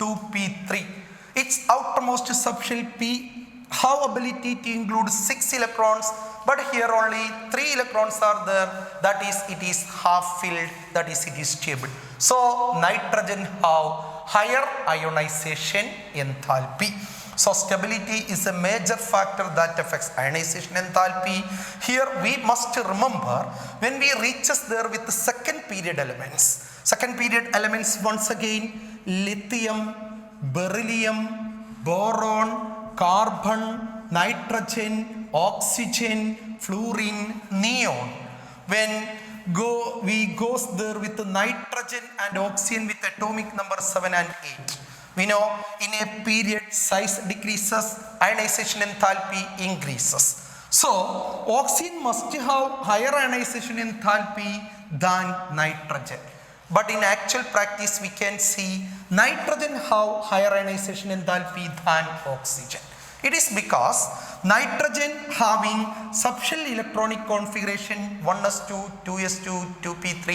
2p3. Its outermost subshell P have ability to include 6 electrons, but here only 3 electrons are there, that is it is half filled, that is it is stable. So nitrogen have higher ionization enthalpy. So stability is a major factor that affects ionization enthalpy. Here we must remember when we reaches there with the second period elements. Second period elements once again lithium, beryllium, boron, carbon, nitrogen, oxygen, fluorine, neon. When we goes there with the nitrogen and oxygen with atomic number 7 and 8. We know in a period size decreases, ionization enthalpy increases. So oxygen must have higher ionization enthalpy than nitrogen. But in actual practice we can see nitrogen have higher ionization enthalpy than oxygen. It is because nitrogen having subshell electronic configuration 1s2, 2s2, 2p3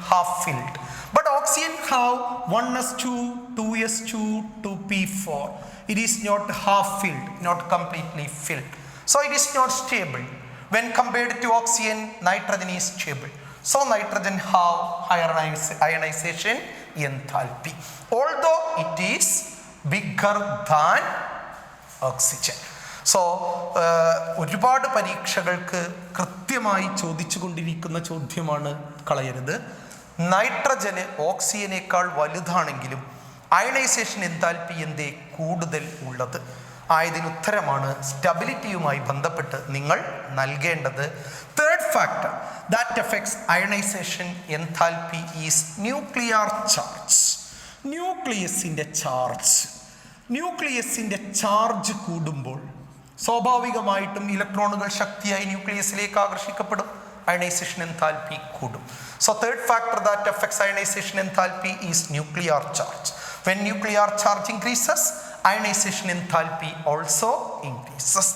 half filled. But oxygen have 1s2, 2s2, 2p4. It is not half filled, not completely filled. So it is not stable. When compared to oxygen, nitrogen is stable. So nitrogen have higher ionization enthalpy, although it is bigger than oxygen. So ഒരുപാട് പരീക്ഷകൾക്ക് കൃത്യമായി ചോദിച്ചു കൊണ്ടിരിക്കുന്ന ചോദ്യമാണ്, കളയരുത്. നൈട്രജന് ഓക്സിജനേക്കാൾ വലുതാണെങ്കിലും ionisation enthalpy എന്തേ കൂടുതൽ ഉള്ളത്? ആയതിന് ഉത്തരമാണ് സ്റ്റെബിലിറ്റിയുമായി ബന്ധപ്പെട്ട് നിങ്ങൾ നൽകേണ്ടത്. Third factor that affects ionisation enthalpy is nuclear charge. ന്യൂക്ലിയസിൻ്റെ ചാർജ് കൂടുമ്പോൾ സ്വാഭാവികമായിട്ടും ഇലക്ട്രോണുകൾ ശക്തിയായി ന്യൂക്ലിയസിലേക്ക് ആകർഷിക്കപ്പെടും, അയണൈസേഷൻ എൻതാൽപ്പി കൂടും. So third factor that affects ionization enthalpy is nuclear charge. When nuclear charge increases, ionization enthalpy also increases.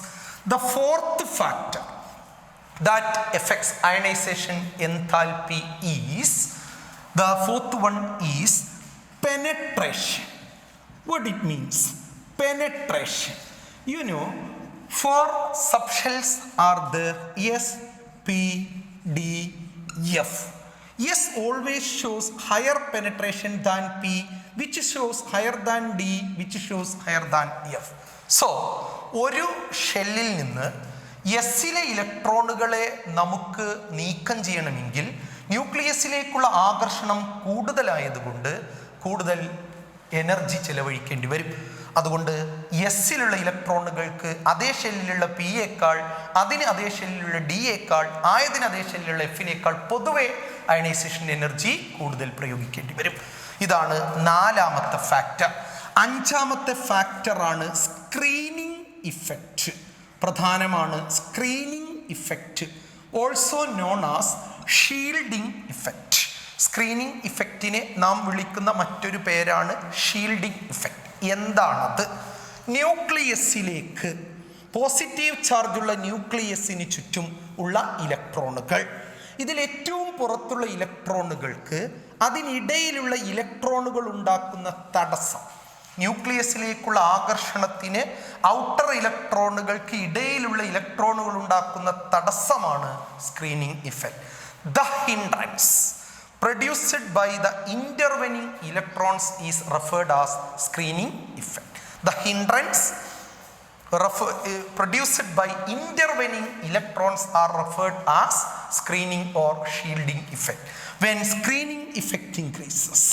The fourth factor that affects ionization enthalpy is, the fourth one is penetration. What it means? Penetration. You know, 4 subshells are there, S, P, D, F. S always shows higher penetration than P, which shows higher than D, which shows higher than F. So, ഒരു ഷെല്ലിൽ നിന്ന് എസ്സിലെ ഇലക്ട്രോണുകളെ നമുക്ക് നീക്കം ചെയ്യണമെങ്കിൽ ന്യൂക്ലിയസിലേക്കുള്ള ആകർഷണം കൂടുതലായതുകൊണ്ട് കൂടുതൽ energy ചെലവഴിക്കേണ്ടി വരും. അതുകൊണ്ട് എസ്സിലുള്ള ഇലക്ട്രോണുകൾക്ക് അതേ ഷെല്ലിലുള്ള പിയേക്കാൾ, അതിന് അതേ ഷെല്ലിലുള്ള ഡിയേക്കാൾ, ആയതിന് അതേ ഷെല്ലിലുള്ള എഫിനേക്കാൾ പൊതുവെ അയണൈസേഷൻ എനർജി കൂടുതൽ പ്രയോഗിക്കേണ്ടി വരും. ഇതാണ് 4ാമത്തെ ഫാക്ടർ. 5ാമത്തെ ഫാക്ടറാണ് സ്ക്രീനിങ് ഇഫക്റ്റ്. പ്രധാനമാണ് screening effect, also known as shielding effect. Screening ഇഫക്റ്റിനെ നാം വിളിക്കുന്ന മറ്റൊരു പേരാണ് ഷീൽഡിംഗ് ഇഫക്റ്റ്. എന്താണത്? ന്യൂക്ലിയസിലേക്ക് പോസിറ്റീവ് ചാർജുള്ള ന്യൂക്ലിയസിന് ചുറ്റും ഉള്ള ഇലക്ട്രോണുകൾ, ഇതിൽ ഏറ്റവും പുറത്തുള്ള ഇലക്ട്രോണുകൾക്ക് അതിനിടയിലുള്ള ഇലക്ട്രോണുകൾ ഉണ്ടാക്കുന്ന തടസ്സം, ന്യൂക്ലിയസിലേക്കുള്ള ആകർഷണത്തിന് ഔട്ടർ ഇലക്ട്രോണുകൾക്ക് ഇടയിലുള്ള ഇലക്ട്രോണുകൾ ഉണ്ടാക്കുന്ന തടസ്സമാണ് screening effect. The hindrance produced by the intervening electrons is referred as screening effect. The hindrance produced by intervening electrons are referred as screening or shielding effect. When screening effect increases,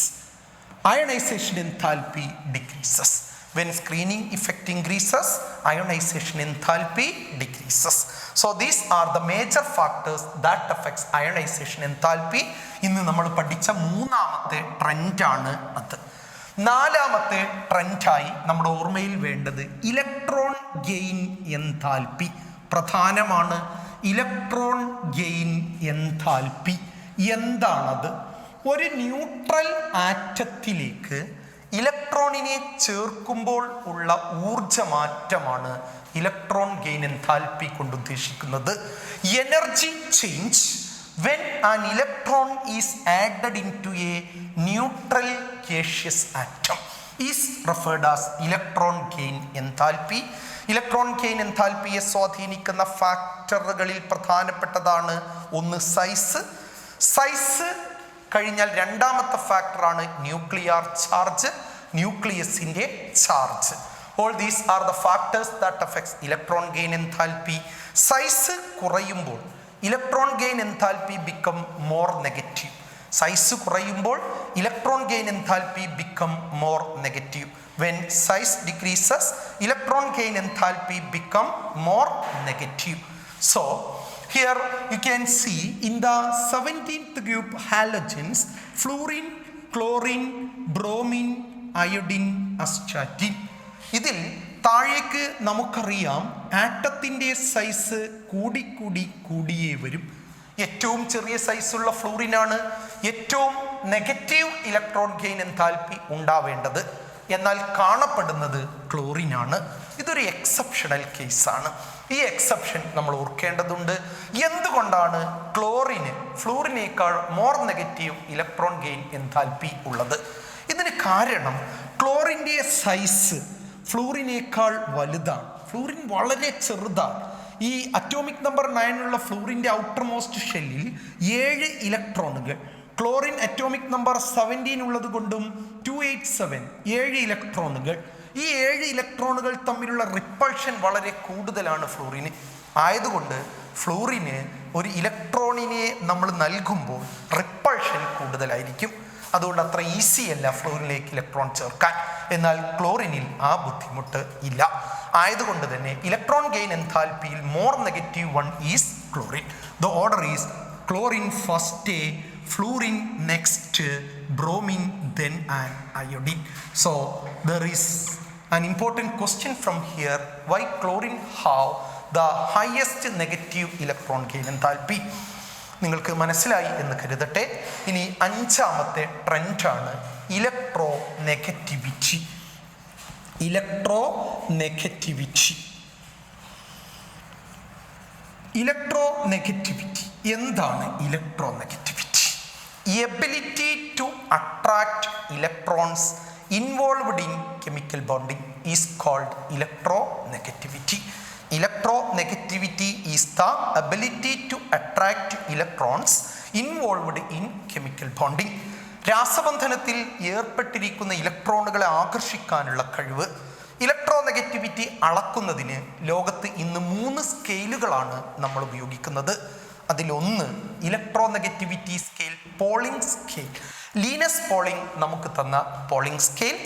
ionization enthalpy decreases. When screening effect increases, ionization enthalpy decreases. So these are the major factors that affects ionization enthalpy. ഇന്ന് നമ്മൾ പഠിച്ച മൂന്നാമത്തെ ട്രെൻഡാണ് അത്. നാലാമത്തെ ട്രെൻഡായി നമ്മുടെ ഓർമ്മയിൽ വേണ്ടത് electron gain enthalpy. പ്രധാനമാണ് ഇലക്ട്രോൺ ഗെയിൻ എൻതാൽപ്പി. എന്താണത്? ഒരു ന്യൂട്രൽ ആറ്റത്തിലേക്ക് ഇലക്ട്രോണിനെ ചേർക്കുമ്പോൾ ഉള്ള ഊർജമാറ്റമാണ് ഇലക്ട്രോൺ ഗെയിൻ എൻതാൽപ്പി കൊണ്ട് ഉദ്ദേശിക്കുന്നത്. Energy change when an electron is added into a neutral gaseous atom is referred as electron gain enthalpy. Electron gain എൻതാൽപ്പിയെ സ്വാധീനിക്കുന്ന ഫാക്ടറുകളിൽ പ്രധാനപ്പെട്ടതാണ് ഒന്ന് സൈസ് കഴിഞ്ഞാൽ രണ്ടാമത്തെ ഫാക്ടറാണ് ന്യൂക്ലിയർ ചാർജ്, ന്യൂക്ലിയസിന്റെ charge. All these are the factors that affects electron gain enthalpy. Size കുറയുമ്പോൾ electron gain enthalpy become more negative. Size കുറയുമ്പോൾ electron gain enthalpy become more negative. When size decreases, electron gain enthalpy become more negative. So here you can see in the 17th group halogens, fluorine, chlorine, bromine, iodine, astatine. ഇതിൽ താഴേക്ക് നമുക്കറിയാം ആറ്റത്തിൻ്റെ size കൂടിയേ വരും. ഏറ്റവും ചെറിയ സൈസുള്ള ഫ്ലൂറിനാണ് ഏറ്റവും negative electron gain enthalpy ഉണ്ടാവേണ്ടത്. എന്നാൽ കാണപ്പെടുന്നത് ക്ലോറിനാണ്. ഇതൊരു എക്സെപ്ഷണൽ കേസാണ്. ഈ എക്സെപ്ഷൻ നമ്മൾ ഓർക്കേണ്ടതുണ്ട്. എന്തുകൊണ്ടാണ് ക്ലോറിന് ഫ്ലൂറിനേക്കാൾ more negative electron gain enthalpy ഉള്ളത്? ഇതിന് കാരണം ക്ലോറിൻ്റെ സൈസ് ഫ്ലൂറിനേക്കാൾ വലുതാണ്. ഫ്ലൂറിൻ വളരെ ചെറുതാണ്. ഈ അറ്റോമിക് നമ്പർ 9 ഉള്ള ഫ്ലൂറിൻ്റെ ഔട്ടർ മോസ്റ്റ് ഷെല്ലിൽ 7 ഇലക്ട്രോണുകൾ, ക്ലോറിൻ അറ്റോമിക് നമ്പർ 17 ഉള്ളത് കൊണ്ടും 287 7 ഇലക്ട്രോണുകൾ. ഈ 7 ഇലക്ട്രോണുകൾ തമ്മിലുള്ള റിപ്പൾഷൻ വളരെ കൂടുതലാണ് ഫ്ലൂറിന്. ആയതുകൊണ്ട് ഫ്ലൂറിന് ഒരു ഇലക്ട്രോണിനെ നമ്മൾ നൽകുമ്പോൾ റിപ്പൾഷൻ കൂടുതലായിരിക്കും. അതുകൊണ്ട് അത്ര ഈസി അല്ല ഫ്ലൂറിനിലേക്ക് ഇലക്ട്രോൺ ചേർക്കാൻ. എന്നാൽ ക്ലോറിനിൽ ആ ബുദ്ധിമുട്ട് ഇല്ല. ആയതുകൊണ്ട് തന്നെ ഇലക്ട്രോൺ ഗെയിൻ എൻതാൽപ്പിയിൽ more negative one is chlorine. The order is chlorine first, fluorine next, bromine then and iodine. So there is an important question from here: why chlorine have the highest negative electron gain enthalpy? നിങ്ങൾക്ക് മനസ്സിലായി എന്ന് കരുതട്ടെ. ഇനി അഞ്ചാമത്തെ ട്രെൻഡാണ് electro negativity. എന്താണ് electro negativity? Ability to attract electrons involved in chemical bonding is called electronegativity. Electronegativity is the ability to attract electrons involved in chemical bonding. രാസബന്ധനത്തിൽ ഏർപ്പെട്ടിരിക്കുന്ന ഇലക്ട്രോണുകളെ ആകർഷിക്കാനുള്ള കഴിവ്. Electronegativity അളക്കുന്നതിന് ലോകത്ത് ഇന്ന് 3 സ്കെയിലുകളാണ് നമ്മൾ ഉപയോഗിക്കുന്നത്. അതിലൊന്ന് electronegativity scale, Pauling scale, Linus Pauling നമുക്ക് തന്ന പോളിംഗ് സ്കെയിൽ.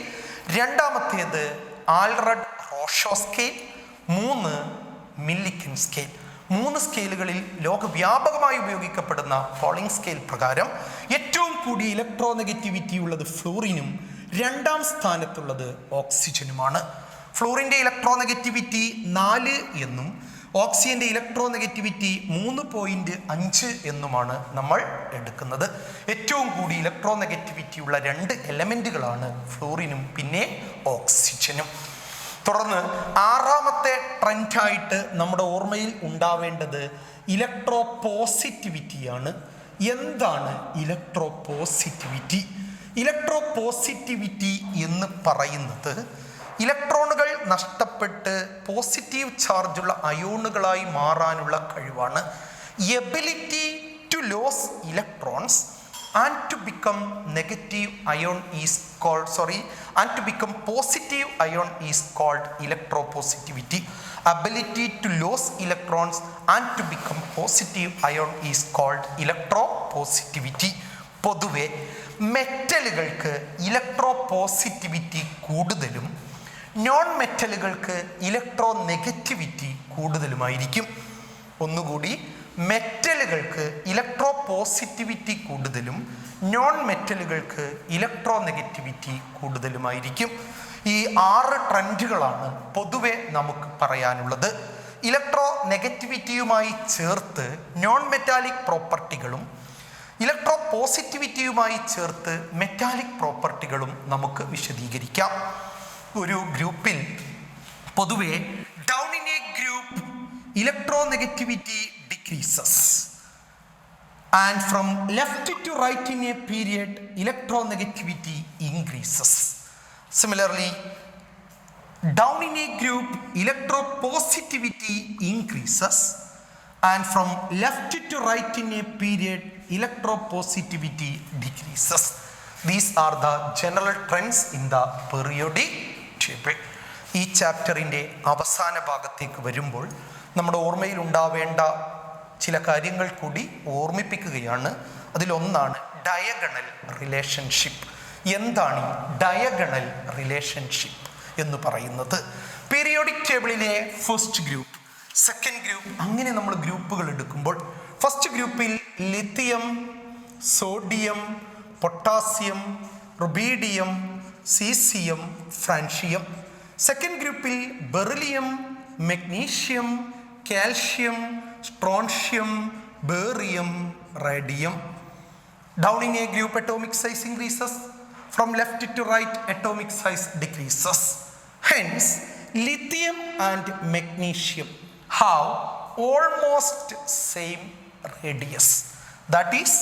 രണ്ടാമത്തേത് Allred Rochow scale. 3 Millikan scale. 3 സ്കെയിലുകളിൽ ലോകവ്യാപകമായി ഉപയോഗിക്കപ്പെടുന്ന പോളിംഗ് സ്കെയിൽ പ്രകാരം ഏറ്റവും കൂടിയ ഇലക്ട്രോനെഗറ്റിവിറ്റി ഉള്ളത് ഫ്ലൂറിനും രണ്ടാം സ്ഥാനത്തുള്ളത് ഓക്സിജനുമാണ്. ഫ്ലൂറിൻ്റെ ഇലക്ട്രോനെഗറ്റിവിറ്റി 4 എന്നും ഓക്സിജന്റെ ഇലക്ട്രോനെഗറ്റിവിറ്റി 3.5 എന്നുമാണ് നമ്മൾ എടുക്കുന്നത്. ഏറ്റവും കൂടി ഇലക്ട്രോനെഗറ്റിവിറ്റി ഉള്ള 2 എലമെന്റുകളാണ് ഫ്ലൂറിനും പിന്നെ ഓക്സിജനും. തുടർന്ന് ആറാമത്തെ ട്രെൻഡായിട്ട് നമ്മുടെ ഓർമ്മയിൽ ഉണ്ടാവേണ്ടത് ഇലക്ട്രോ പോസിറ്റിവിറ്റിയാണ്. എന്താണ് ഇലക്ട്രോ പോസിറ്റിവിറ്റി? ഇലക്ട്രോ പോസിറ്റിവിറ്റി എന്ന് പറയുന്നത് ഇലക്ട്രോണുകൾ നഷ്ടപ്പെട്ട് പോസിറ്റീവ് ചാർജുള്ള അയോണുകളായി മാറാനുള്ള കഴിവാണ്. Ability to lose electrons and to become negative ion is called and to become positive ion is called electropositivity. Ability to lose electrons and to become positive ion is called electropositivity. പൊതുവെ മെറ്റലുകൾക്ക് electropositivity കൂടുതലും non മെറ്റലുകൾക്ക് electronegativity കൂടുതലുമായിരിക്കും. ഒന്നുകൂടി, മെറ്റലുകൾക്ക് electropositivity കൂടുതലും non മെറ്റലുകൾക്ക് electronegativity കൂടുതലുമായിരിക്കും. ഈ 6 ട്രെൻഡുകളാണ് പൊതുവെ നമുക്ക് പറയാനുള്ളത്. ഇലക്ട്രോ നെഗറ്റിവിറ്റിയുമായി ചേർത്ത് നോൺ മെറ്റാലിക് പ്രോപ്പർട്ടികളും ഇലക്ട്രോ പോസിറ്റിവിറ്റിയുമായി ചേർത്ത് മെറ്റാലിക് പ്രോപ്പർട്ടികളും നമുക്ക് വിശദീകരിക്കാം. ഒരു ഗ്രൂപ്പിൽ പൊതുവെ down in a group electronegativity decreases and from left to right in a period electronegativity increases. Similarly down in a group electropositivity increases and from left to right in a period electropositivity decreases. These are the general trends in the periodic table. ഈ ചാപ്റ്ററിൻ്റെ അവസാന ഭാഗത്തേക്ക് വരുമ്പോൾ നമ്മുടെ ഓർമ്മയിൽ ഉണ്ടാവേണ്ട ചില കാര്യങ്ങൾ കൂടി ഓർമ്മിപ്പിക്കുകയാണ്. അതിലൊന്നാണ് ഡയഗണൽ റിലേഷൻഷിപ്പ്. എന്താണ് ഈ ഡയഗണൽ റിലേഷൻഷിപ്പ് എന്ന് പറയുന്നത്? പീരിയോഡിക് ടേബിളിലെ ഫസ്റ്റ് ഗ്രൂപ്പ്, സെക്കൻഡ് ഗ്രൂപ്പ്, അങ്ങനെ നമ്മൾ ഗ്രൂപ്പുകൾ എടുക്കുമ്പോൾ ഫസ്റ്റ് ഗ്രൂപ്പിൽ lithium, sodium, potassium, rubidium, caesium, francium. Second ഗ്രൂപ്പിൽ beryllium, magnesium, calcium, strontium, barium, radium. Down in a group atomic size increases, from left to right atomic size decreases. Hence lithium and magnesium have almost same radius. That is,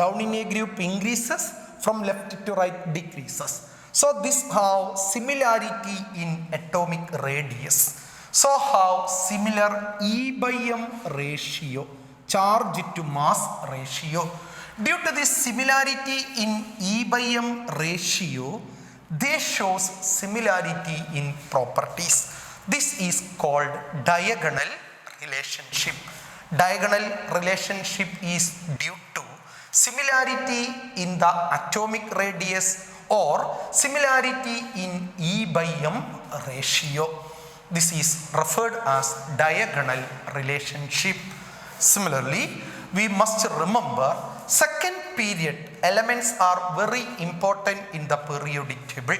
down in a group increases, from left to right decreases. So this have similarity in atomic radius. So have similar E by M ratio, charge to mass ratio. Due to this similarity in E by M ratio, they shows similarity in properties. This is called diagonal relationship. Diagonal relationship is due to similarity in the atomic radius or similarity in E by M ratio. This is referred as diagonal relationship. Similarly, we must remember second period elements are very important in the periodic table.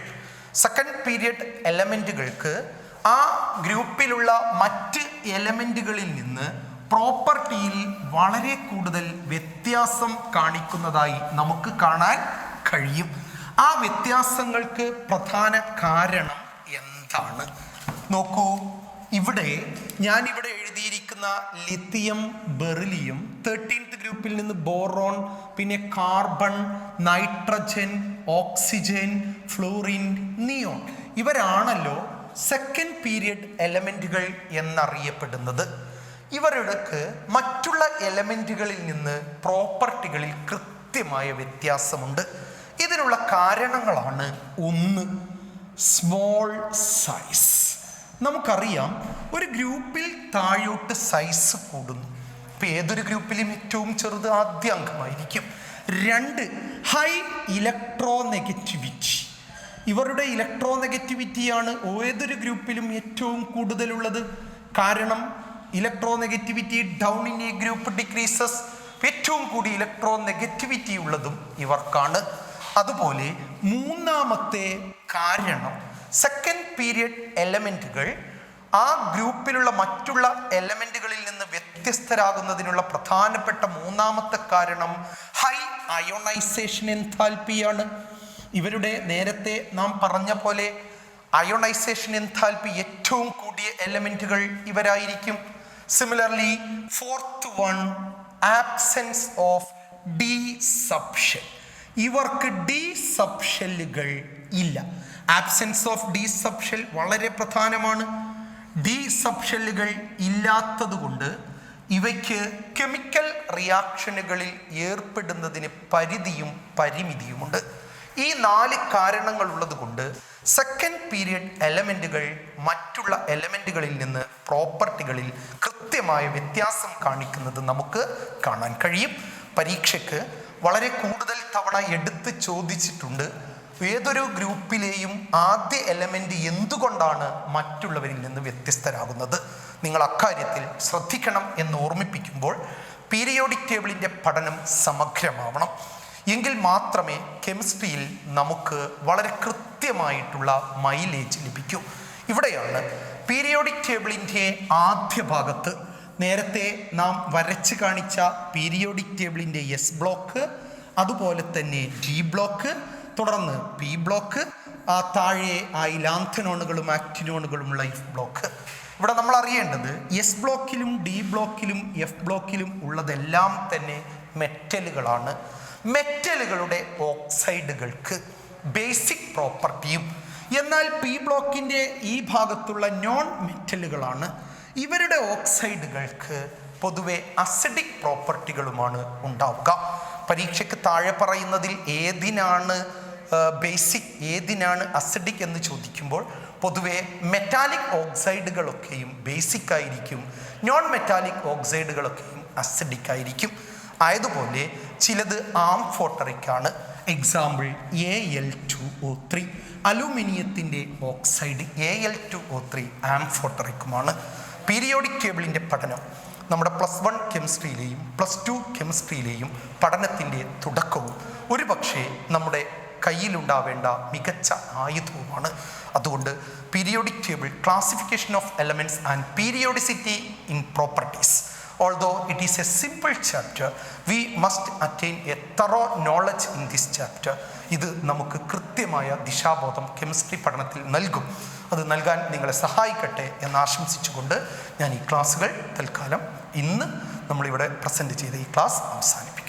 Second period എലമെൻറ്റുകൾക്ക് ആ ഗ്രൂപ്പിലുള്ള മറ്റ് എലമെൻറ്റുകളിൽ നിന്ന് പ്രോപ്പർട്ടിയിൽ വളരെ കൂടുതൽ വ്യത്യാസം കാണിക്കുന്നതായി നമുക്ക് കാണാൻ കഴിയും. ആ വ്യത്യാസങ്ങൾക്ക് പ്രധാന കാരണം എന്താണ്? നോക്കൂ, ഞാനിവിടെ എഴുതിയിരിക്കുന്ന ലിത്തിയം, ബെറിലിയം, 13th ഗ്രൂപ്പിൽ നിന്ന് ബോറോൺ, പിന്നെ carbon, nitrogen, oxygen, fluorine, neon, ഇവരാണല്ലോ സെക്കൻഡ് പീരിയഡ് എലമെൻറ്റുകൾ എന്നറിയപ്പെടുന്നത്. ഇവർക്ക് മറ്റുള്ള എലമെൻറ്റുകളിൽ നിന്ന് പ്രോപ്പർട്ടികളിൽ കൃത്യമായ വ്യത്യാസമുണ്ട്. ഇതിനുള്ള കാരണങ്ങളാണ്: ഒന്ന്, സ്മോൾ സൈസ്. നമുക്കറിയാം, ഒരു ഗ്രൂപ്പിൽ താഴോട്ട് സൈസ് കൂടുന്നു. ഇപ്പം ഏതൊരു ഗ്രൂപ്പിലും ഏറ്റവും ചെറുത് ആദ്യ അംഗമായിരിക്കും. 2, ഹൈ ഇലക്ട്രോ നെഗറ്റിവിറ്റി. ഇവരുടെ ഇലക്ട്രോ നെഗറ്റിവിറ്റിയാണ് ഏതൊരു ഗ്രൂപ്പിലും ഏറ്റവും കൂടുതലുള്ളത്. കാരണം electro negativity down in a group decreases. ഏറ്റവും കൂടി ഇലക്ട്രോ നെഗറ്റിവിറ്റി ഉള്ളതും ഇവർക്കാണ്. അതുപോലെ മൂന്നാമത്തെ കാരണം, സെക്കൻഡ് പീരിയഡ് എലമെൻറ്റുകൾ ആ ഗ്രൂപ്പിലുള്ള മറ്റുള്ള എലമെൻറ്റുകളിൽ നിന്ന് വ്യത്യസ്തരാകുന്നതിനുള്ള പ്രധാനപ്പെട്ട മൂന്നാമത്തെ കാരണം ഹൈ അയോണൈസേഷൻ എൻതാൽപ്പിയാണ്. ഇവരുടെ നേരത്തെ നാം പറഞ്ഞ പോലെ അയോണൈസേഷൻ എൻതാൽപ്പി ഏറ്റവും കൂടിയ എലമെൻറ്റുകൾ ഇവരായിരിക്കും. Similarly, fourth one, absence of d subshell. ഇവർക്ക് ഡി സബ്ഷെല്ലുകൾ ഇല്ല. ആബ്സെൻസ് ഓഫ് ഡി സബ്ഷെൽ വളരെ പ്രധാനമാണ്. ഡി സബ്ഷെല്ലുകൾ ഇല്ലാത്തത് കൊണ്ട് ഇവയ്ക്ക് കെമിക്കൽ റിയാക്ഷനുകളിൽ ഏർപ്പെടുന്നതിന് പരിമിതിയുമുണ്ട്. ഈ 4 കാരണങ്ങൾ ഉള്ളത് കൊണ്ട് സെക്കൻഡ് പീരിയഡ് എലമെൻറ്റുകൾ മറ്റുള്ള എലമെൻറ്റുകളിൽ നിന്ന് പ്രോപ്പർട്ടികളിൽ കൃത്യമായ വ്യത്യാസം കാണിക്കുന്നത് നമുക്ക് കാണാൻ കഴിയും. പരീക്ഷയ്ക്ക് വളരെ കൂടുതൽ തവണ എടുത്ത് ചോദിച്ചിട്ടുണ്ട്. ഏതൊരു ഗ്രൂപ്പിലെയും ആദ്യ എലമെൻ്റ് എന്തുകൊണ്ടാണ് മറ്റുള്ളവരിൽ നിന്ന് വ്യത്യസ്തരാകുന്നത്? നിങ്ങൾ അക്കാര്യത്തിൽ ശ്രദ്ധിക്കണം എന്ന് ഓർമ്മിപ്പിക്കുമ്പോൾ പീരിയോഡിക് ടേബിളിൻ്റെ പഠനം സമഗ്രമാവണം. എങ്കിൽ മാത്രമേ കെമിസ്ട്രിയിൽ നമുക്ക് വളരെ കൃത്യമായിട്ടുള്ള മൈലേജ് ലഭിക്കൂ. ഇവിടെയാണ് പീരിയോഡിക് ടേബിളിൻ്റെ ആദ്യ ഭാഗത്ത് നേരത്തെ നാം വരച്ച് കാണിച്ച പീരിയോഡിക് ടേബിളിൻ്റെ എസ് ബ്ലോക്ക്, അതുപോലെ തന്നെ ഡി ബ്ലോക്ക്, തുടർന്ന് പി ബ്ലോക്ക്, താഴെ ലാന്തനോണുകളും ആക്ടിനോണുകളുമുള്ള എഫ് ബ്ലോക്ക്. ഇവിടെ നമ്മൾ അറിയേണ്ടത് എസ് ബ്ലോക്കിലും ഡി ബ്ലോക്കിലും എഫ് ബ്ലോക്കിലും ഉള്ളതെല്ലാം തന്നെ മെറ്റലുകളാണ്. മെറ്റലുകളുടെ ഓക്സൈഡുകൾക്ക് ബേസിക് പ്രോപ്പർട്ടിയും, എന്നാൽ പി ബ്ലോക്കിൻ്റെ ഈ ഭാഗത്തുള്ള നോൺ മെറ്റലുകളാണ്. ഇവരുടെ ഓക്സൈഡുകൾക്ക് പൊതുവെ അസിഡിക് പ്രോപ്പർട്ടികളുമാണ് ഉണ്ടാവുക. പരീക്ഷയ്ക്ക് താഴെ പറയുന്നതിൽ ഏതിനാണ് ബേസിക്, ഏതിനാണ് അസിഡിക് എന്ന് ചോദിക്കുമ്പോൾ പൊതുവെ മെറ്റാലിക് ഓക്സൈഡുകളൊക്കെയും ബേസിക് ആയിരിക്കും, നോൺ മെറ്റാലിക് ഓക്സൈഡുകളൊക്കെയും അസിഡിക് ആയിരിക്കും. ആയതുപോലെ ചിലത് ആംഫോട്ടറിക് ആണ്. എക്സാമ്പിൾ Al2O3, അലൂമിനിയത്തിൻ്റെ ഓക്സൈഡ് Al2O3 ആംഫോട്ടറിക്കുമാണ്. പീരിയോഡിക് ടേബിളിൻ്റെ പഠനം നമ്മുടെ +1 കെമിസ്ട്രിയിലെയും +2 കെമിസ്ട്രിയിലെയും പഠനത്തിൻ്റെ തുടക്കവും ഒരുപക്ഷെ നമ്മുടെ കയ്യിലുണ്ടാവേണ്ട മികച്ച ആയുധവുമാണ്. അതുകൊണ്ട് periodic table, classification of elements and periodicity in properties, although it is a simple chapter, we must attain a thorough knowledge in this chapter. ഇത് നമുക്ക് കൃത്യമായ ദിശാബോധം കെമിസ്ട്രി പഠനത്തിൽ നൽകും. അത് നൽകാൻ നിങ്ങളെ സഹായിക്കട്ടെ എന്ന് ആശംസിച്ചുകൊണ്ട് ഞാൻ ഈ ക്ലാസ്സുകൾ തൽക്കാലം ഇന്ന് നമ്മളിവിടെ പ്രസൻറ്റ് ചെയ്ത ഈ ക്ലാസ് അവസാനിപ്പിക്കും.